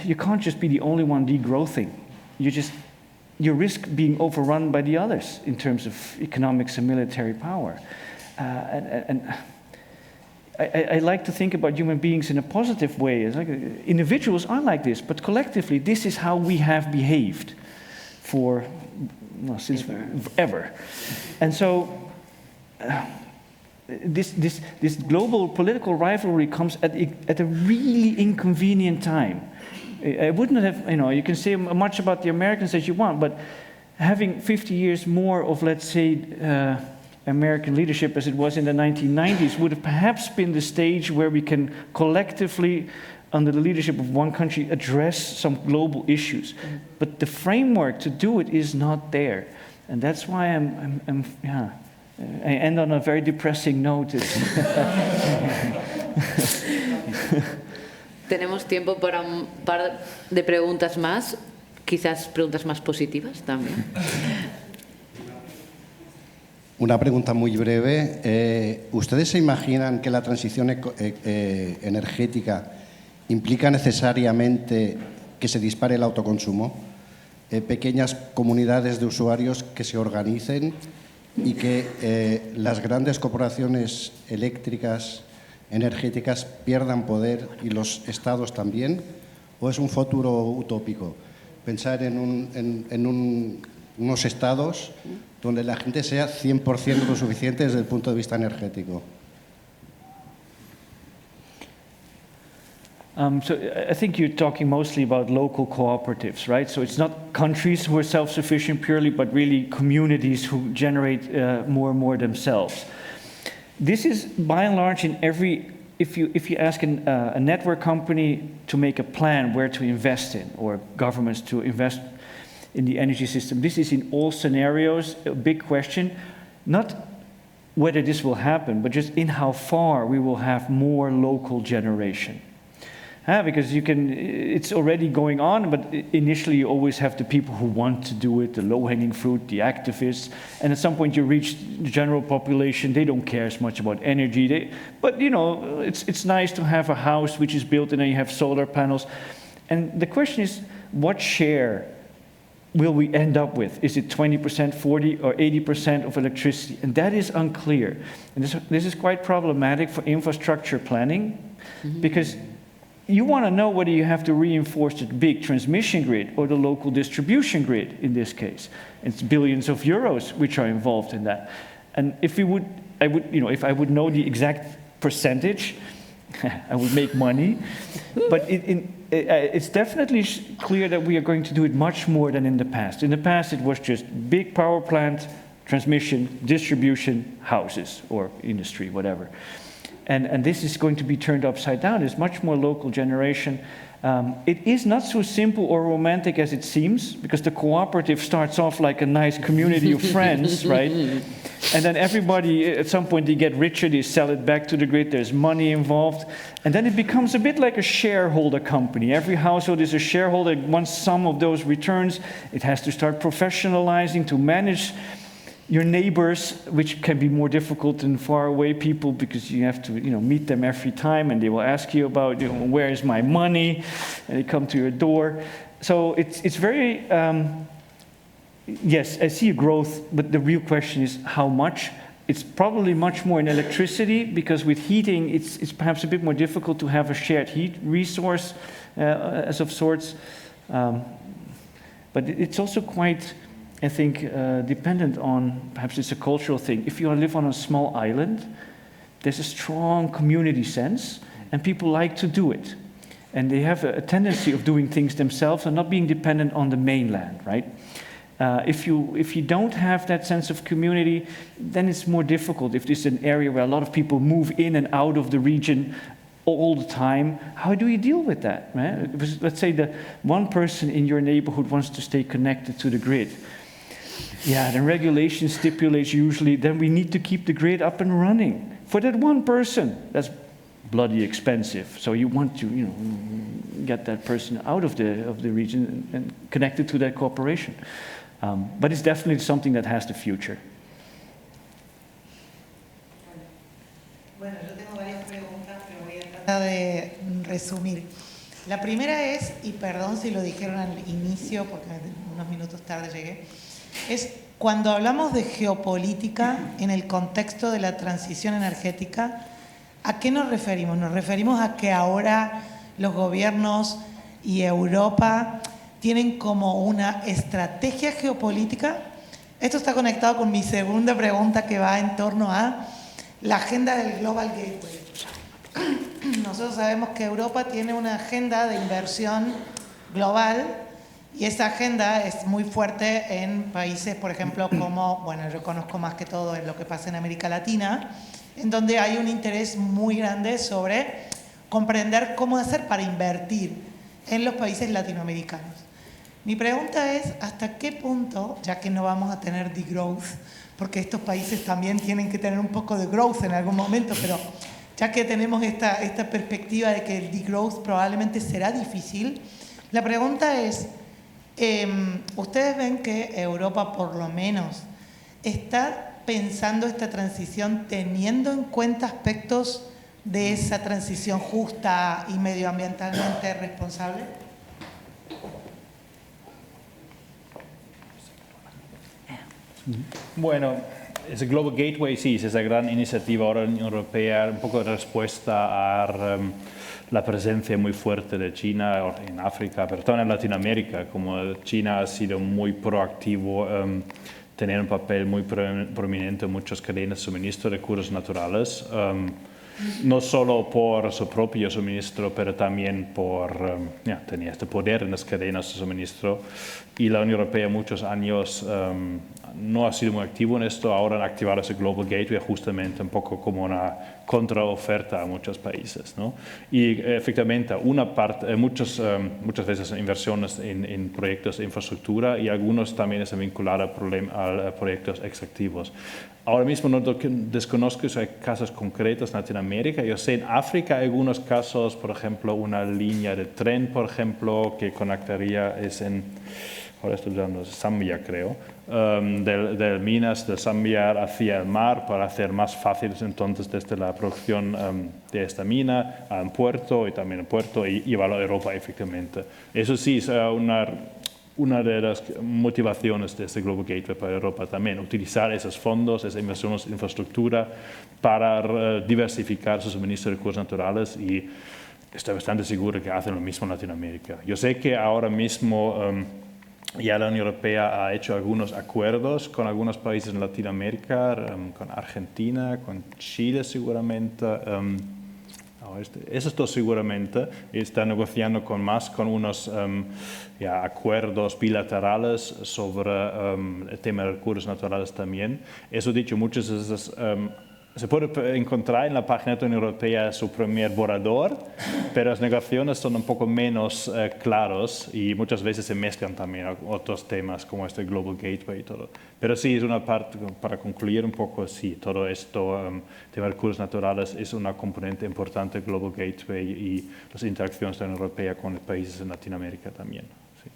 You can't just be the only one degrowthing. You risk being overrun by the others in terms of economics and military power. And I like to think about human beings in a positive way. It's like individuals are like this, but collectively, this is how we have behaved since ever. And so this global political rivalry comes at a really inconvenient time. I wouldn't have, you can say much about the Americans as you want, but having 50 years more of, let's say, American leadership as it was in the 1990s would have perhaps been the stage where we can collectively, under the leadership of one country, address some global issues. But the framework to do it is not there. And that's why I end on a very depressing note. Tenemos tiempo para un par de preguntas más, quizás preguntas más positivas también. Una pregunta muy breve. ¿Ustedes se imaginan que la transición energética implica necesariamente que se dispare el autoconsumo? Pequeñas comunidades de usuarios que se organicen y que las grandes corporaciones eléctricas, energéticas pierdan poder y los estados también? ¿O es un futuro utópico? Pensar en unos estados donde la gente sea 100% autosuficiente desde el punto de vista energético. So I think you're talking mostly about local cooperatives, right? So it's not countries who are self-sufficient purely, but really communities who generate more and more themselves. This is by and large in every, if you ask a network company to make a plan where to invest in, or governments to invest in the energy system, this is in all scenarios a big question, not whether this will happen, but just in how far we will have more local generation. Because it's already going on, but initially you always have the people who want to do it, the low-hanging fruit, the activists, and at some point you reach the general population, they don't care as much about energy. But it's nice to have a house which is built and then you have solar panels. And the question is, what share will we end up with? Is it 20%, 40, or 80% of electricity? And that is unclear. And this is quite problematic for infrastructure planning, because you want to know whether you have to reinforce the big transmission grid or the local distribution grid in this case. It's billions of euros which are involved in that. And if I would know the exact percentage, I would make money. But it's definitely clear that we are going to do it much more than in the past. In the past, it was just big power plant, transmission, distribution, houses, or industry, whatever. And this is going to be turned upside down. There's much more local generation. It is not so simple or romantic as it seems, because the cooperative starts off like a nice community of friends, right? And then everybody, at some point, they get richer, they sell it back to the grid, there's money involved. And then it becomes a bit like a shareholder company. Every household is a shareholder, wants some of those returns. It has to start professionalizing to manage your neighbors, which can be more difficult than faraway people, because you have to, meet them every time, and they will ask you about, where is my money, and they come to your door. So it's very, yes, I see a growth, but the real question is how much. It's probably much more in electricity, because with heating, it's perhaps a bit more difficult to have a shared heat resource as of sorts. But it's also quite, I think, dependent on, perhaps it's a cultural thing. If you live on a small island, there's a strong community sense, and people like to do it. And they have a tendency of doing things themselves and not being dependent on the mainland, right? If you don't have that sense of community, then it's more difficult. If this is an area where a lot of people move in and out of the region all the time, how do you deal with that, right? Because let's say that one person in your neighborhood wants to stay connected to the grid. Yeah, then regulation stipulates usually, then we need to keep the grid up and running for that one person. That's bloody expensive. So you want to, get that person out of the region and connected to that corporation. But it's definitely something that has the future. Bueno, yo tengo varias preguntas, pero voy a tratar de resumir. La primera es, y perdón si lo dijeron al inicio, porque unos minutos tarde llegué, es cuando hablamos de geopolítica en el contexto de la transición energética, ¿a qué nos referimos? Nos referimos a que ahora los gobiernos y Europa tienen como una estrategia geopolítica. Esto está conectado con mi segunda pregunta, que va en torno a la agenda del Global Gateway. Nosotros sabemos que Europa tiene una agenda de inversión global, y esa agenda es muy fuerte en países, por ejemplo, como, bueno, yo conozco más que todo en lo que pasa en América Latina, en donde hay un interés muy grande sobre comprender cómo hacer para invertir en los países latinoamericanos. Mi pregunta es, ¿hasta qué punto, ya que no vamos a tener degrowth, porque estos países también tienen que tener un poco de growth en algún momento, pero ya que tenemos esta perspectiva de que el degrowth probablemente será difícil, la pregunta es, ¿ustedes ven que Europa por lo menos está pensando esta transición teniendo en cuenta aspectos de esa transición justa y medioambientalmente responsable? Bueno, ese Global Gateway sí, es esa gran iniciativa ahora en la Unión Europea, un poco de respuesta a la presencia muy fuerte de China en África, pero también en Latinoamérica, como China ha sido muy proactivo, tener un papel muy prominente en muchas cadenas de suministro de recursos naturales, no solo por su propio suministro, pero también por tener este poder en las cadenas de suministro. Y la Unión Europea muchos años no ha sido muy activo en esto, ahora han activado ese Global Gateway justamente un poco como una contraoferta a muchos países, ¿no? Y efectivamente, una parte, muchas veces inversiones en proyectos de infraestructura y algunos también se vinculan a proyectos extractivos. Ahora mismo no desconozco si hay casos concretos en Latinoamérica. Yo sé en África hay algunos casos, por ejemplo, una línea de tren, por ejemplo, que conectaría, es en, ahora estoy hablando de Zambia, creo, de minas de Zambia hacia el mar para hacer más fácil entonces desde la producción de esta mina a un puerto y también un puerto y llevarlo a Europa efectivamente. Eso sí es una de las motivaciones de este Global Gateway para Europa también, utilizar esos fondos, esas inversiones en infraestructura para diversificar su suministro de recursos naturales y estoy bastante seguro que hacen lo mismo en Latinoamérica. Yo sé que ahora mismo ya la Unión Europea ha hecho algunos acuerdos con algunos países en Latinoamérica, con Argentina, con Chile seguramente, esos dos seguramente, está negociando con unos acuerdos bilaterales sobre el tema de recursos naturales también. Eso dicho, muchas de esas se puede encontrar en la página de la Unión Europea su primer borrador, pero las negociaciones son un poco menos claros y muchas veces se mezclan también otros temas como este Global Gateway y todo. Pero sí, es una parte, para concluir un poco, sí, todo esto, tema de recursos naturales, es una componente importante del Global Gateway y las interacciones de la Unión Europea con los países en Latinoamérica también. Sí.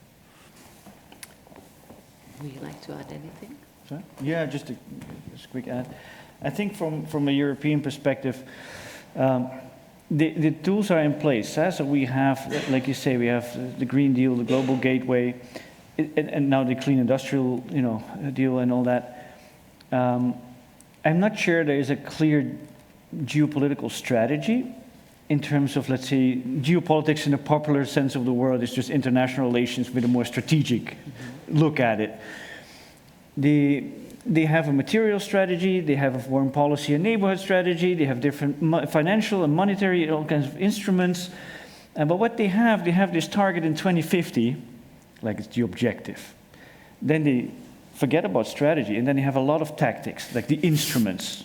Would you like to add anything? Sorry? Yeah, just a quick add. I think from a European perspective, the tools are in place. So we have, like you say, we have the Green Deal, the Global Gateway, and now the Clean Industrial, deal and all that. I'm not sure there is a clear geopolitical strategy in terms of, let's say, geopolitics in a popular sense of the word is just international relations with a more strategic look at it. They have a material strategy, they have a foreign policy and neighborhood strategy, they have different financial and monetary, all kinds of instruments. But what they have this target in 2050, like it's the objective. Then they forget about strategy, and then they have a lot of tactics, like the instruments.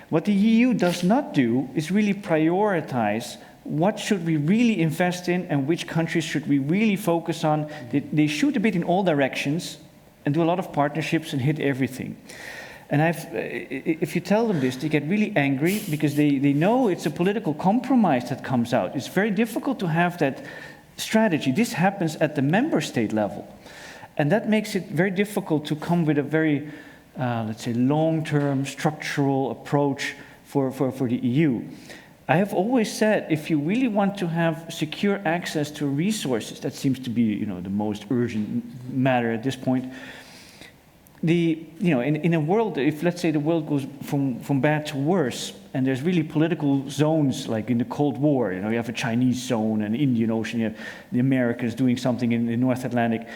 What the EU does not do is really prioritize what should we really invest in and which countries should we really focus on. They shoot a bit in all directions, and do a lot of partnerships and hit everything. And if you tell them this, they get really angry because they know it's a political compromise that comes out. It's very difficult to have that strategy. This happens at the member state level. And that makes it very difficult to come with a very, let's say, long-term structural approach for the EU. I have always said, if you really want to have secure access to resources, that seems to be, the most urgent matter at this point. In a world, if let's say the world goes from bad to worse, and there's really political zones, like in the Cold War, you have a Chinese zone, an Indian Ocean, you have the Americans doing something in the North Atlantic.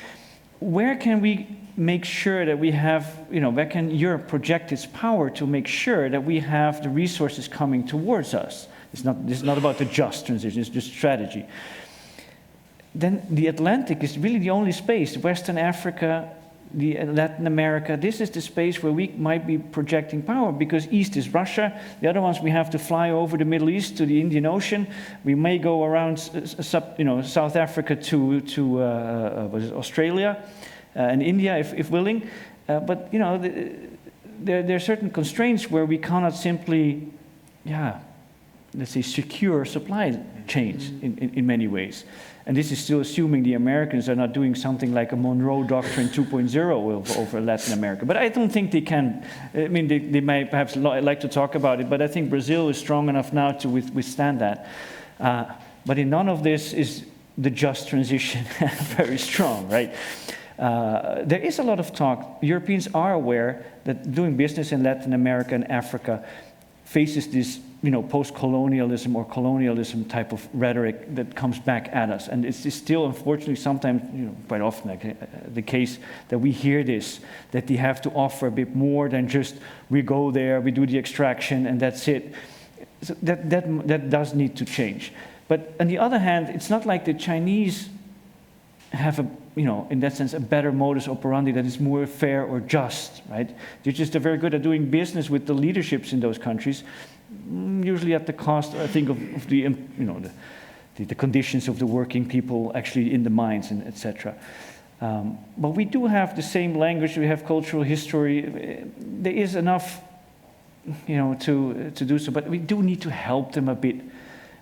Where can we make sure that we have, where can Europe project its power to make sure that we have the resources coming towards us? This is not about the just transition, it's just strategy. then the Atlantic is really the only space. Western Africa, Latin America, this is the space where we might be projecting power, because east is Russia. The other ones we have to fly over the Middle East to the Indian Ocean. We may go around South Africa to Australia and India if willing. But there are certain constraints where we cannot simply, let's say, secure supply chains in many ways. And this is still assuming the Americans are not doing something like a Monroe Doctrine 2.0 over Latin America. But I don't think they can. I mean, they might perhaps like to talk about it, but I think Brazil is strong enough now to withstand that. But in none of this is the just transition very strong, right? There is a lot of talk. Europeans are aware that doing business in Latin America and Africa faces this post-colonialism or colonialism type of rhetoric that comes back at us. And it's still, unfortunately, sometimes, quite often the case that we hear this, that they have to offer a bit more than just, we go there, we do the extraction, and that's it. So that does need to change. But on the other hand, it's not like the Chinese have in that sense, a better modus operandi that is more fair or just, right? They're just very good at doing business with the leaderships in those countries, usually at the cost, I think, of the conditions of the working people actually in the mines and etc. But we do have the same language. We have cultural history. There is enough, to do so. But we do need to help them a bit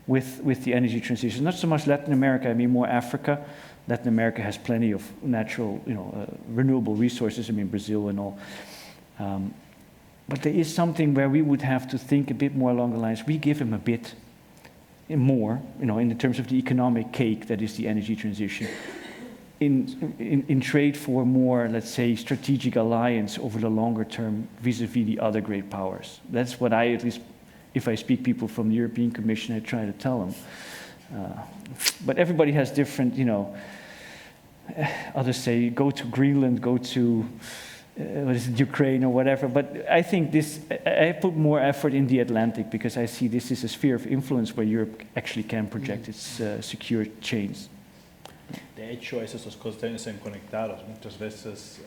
with the energy transition. Not so much Latin America. I mean more Africa. Latin America has plenty of natural, renewable resources. I mean Brazil and all. But there is something where we would have to think a bit more along the lines. We give them a bit more, in terms of the economic cake that is the energy transition, in trade for more, let's say, strategic alliance over the longer term vis-a-vis the other great powers. That's what I, at least, if I speak people from the European Commission, I try to tell them. But everybody has different, others say, go to Greenland, go to Ukraine or whatever. But I think I put more effort in the Atlantic because I see this is a sphere of influence where Europe actually can project its secure chains. De hecho, esas cosas también están conectadas. Muchas veces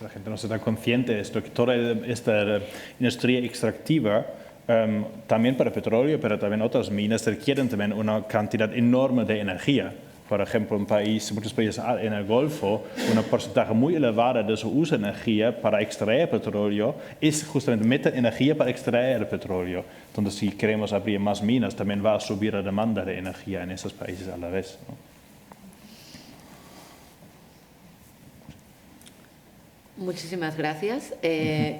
la gente no está tan consciente de esto, que toda esta industria extractiva, también para petróleo, pero también otras minas, requieren también una cantidad enorme de energía. Por ejemplo, muchos países en el Golfo, un porcentaje muy elevado de su uso de energía para extraer petróleo es justamente meter energía para extraer el petróleo. Entonces, si queremos abrir más minas, también va a subir la demanda de energía en esos países a la vez, ¿no? Muchísimas gracias.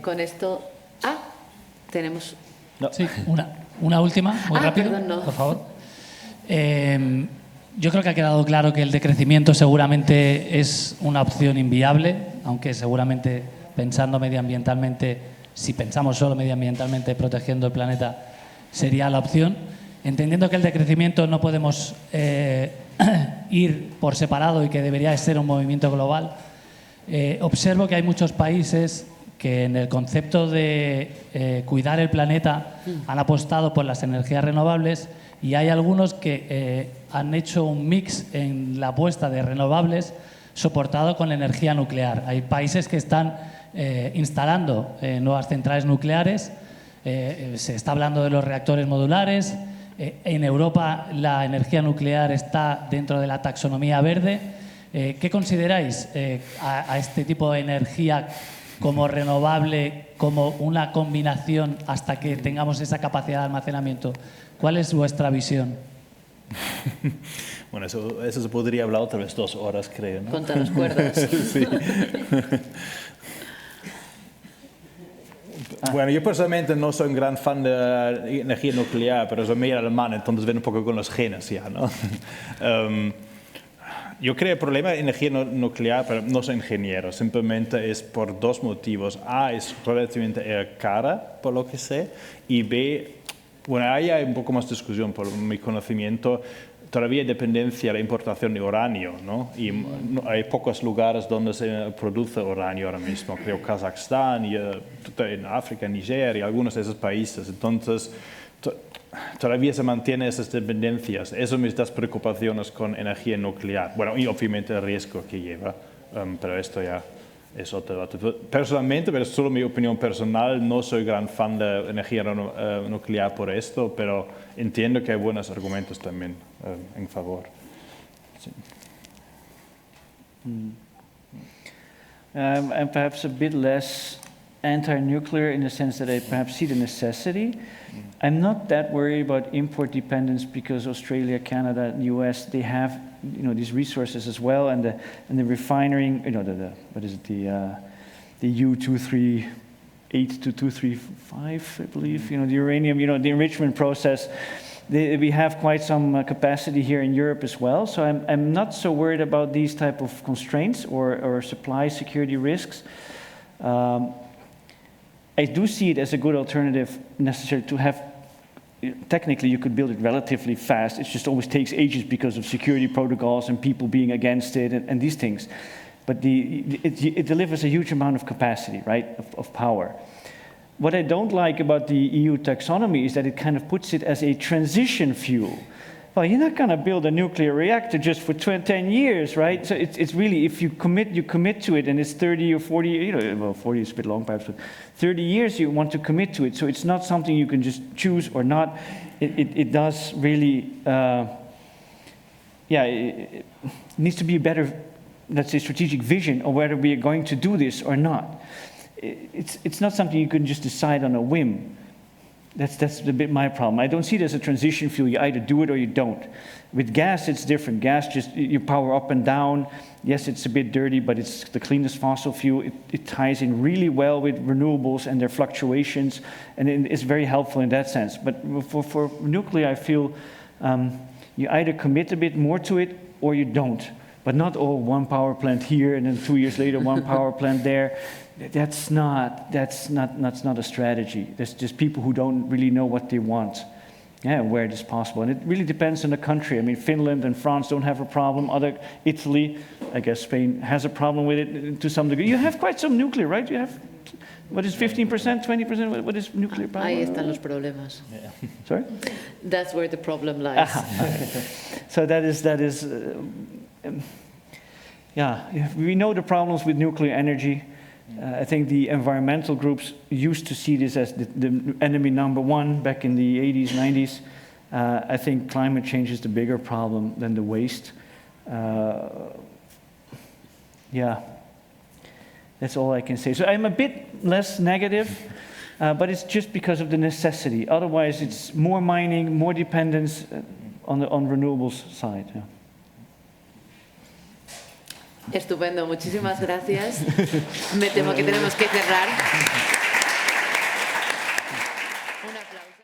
Con esto... tenemos... No. Sí, una última, muy rápido, perdón, no. por favor. Yo creo que ha quedado claro que el decrecimiento seguramente es una opción inviable, aunque seguramente pensando medioambientalmente, si pensamos solo medioambientalmente protegiendo el planeta, sería la opción. Entendiendo que el decrecimiento no podemos ir por separado y que debería ser un movimiento global, observo que hay muchos países que en el concepto de cuidar el planeta han apostado por las energías renovables y hay algunos que han hecho un mix en la apuesta de renovables soportado con la energía nuclear. Hay países que están instalando nuevas centrales nucleares, se está hablando de los reactores modulares, en Europa la energía nuclear está dentro de la taxonomía verde. ¿Qué consideráis a este tipo de energía como renovable, como una combinación hasta que tengamos esa capacidad de almacenamiento? ¿Cuál es vuestra visión? Bueno, eso se podría hablar otra vez 2 horas, creo, ¿no? Contra las cuerdas. Sí. Bueno, yo personalmente no soy un gran fan de energía nuclear, pero soy medio alemán, entonces ven un poco con los genes ya, ¿no? Yo creo que el problema de energía nuclear, pero no soy ingeniero, simplemente es por 2 motivos. A, es relativamente cara, por lo que sé, y B, bueno, ahí hay un poco más discusión por mi conocimiento. Todavía hay dependencia de la importación de uranio, ¿no? Y hay pocos lugares donde se produce uranio ahora mismo. Creo Kazajstán, y en África, Nigeria y algunos de esos países. Entonces todavía se mantienen esas dependencias. Eso me das preocupaciones con energía nuclear. Bueno, y obviamente el riesgo que lleva, pero esto ya es otro debate. Personalmente, pero es solo mi opinión personal, no soy gran fan de energía nuclear por esto, pero entiendo que hay buenos argumentos también en favor. Sí. I'm perhaps a bit less anti-nuclear in the sense that I perhaps see the necessity. I'm not that worried about import dependence because Australia, Canada, the US, they have these resources as well, and the refining, what is it, the U238 to 235, I believe, the uranium, the enrichment process. We have quite some capacity here in Europe as well, so I'm not so worried about these type of constraints or supply security risks. I do see it as a good alternative necessary to have. Technically, you could build it relatively fast. It just always takes ages because of security protocols and people being against it and these things. But it delivers a huge amount of capacity, right, of power. What I don't like about the EU taxonomy is that it kind of puts it as a transition fuel. Well, you're not going to build a nuclear reactor just for 10 years, right? So it's really, if you commit to it, and it's 30 or 40, well, 40 is a bit long perhaps, but 30 years you want to commit to it. So it's not something you can just choose or not. It does really, it needs to be a better, let's say, strategic vision of whether we are going to do this or not. It's not something you can just decide on a whim. That's a bit my problem. I don't see it as a transition fuel. You either do it or you don't. With gas, it's different. Gas, just you power up and down. Yes, it's a bit dirty, but it's the cleanest fossil fuel. It ties in really well with renewables and their fluctuations, and it's very helpful in that sense. But for nuclear, I feel you either commit a bit more to it or you don't. But not all one power plant here and then 2 years later one power plant there. That's not a strategy. There's just people who don't really know what they want, where it is possible. And it really depends on the country. I mean, Finland and France don't have a problem. Italy, I guess Spain has a problem with it to some degree. You have quite some nuclear, right? You have, what is 15%, 20%? What is nuclear power? Ahí están los problemas. Yeah. Sorry? That's where the problem lies. So that is. We know the problems with nuclear energy. I think the environmental groups used to see this as the enemy number one back in the 80s, 90s. I think climate change is the bigger problem than the waste. That's all I can say. So I'm a bit less negative, but it's just because of the necessity. Otherwise, it's more mining, more dependence on renewables side. Yeah. Estupendo, muchísimas gracias. Me temo que tenemos que cerrar.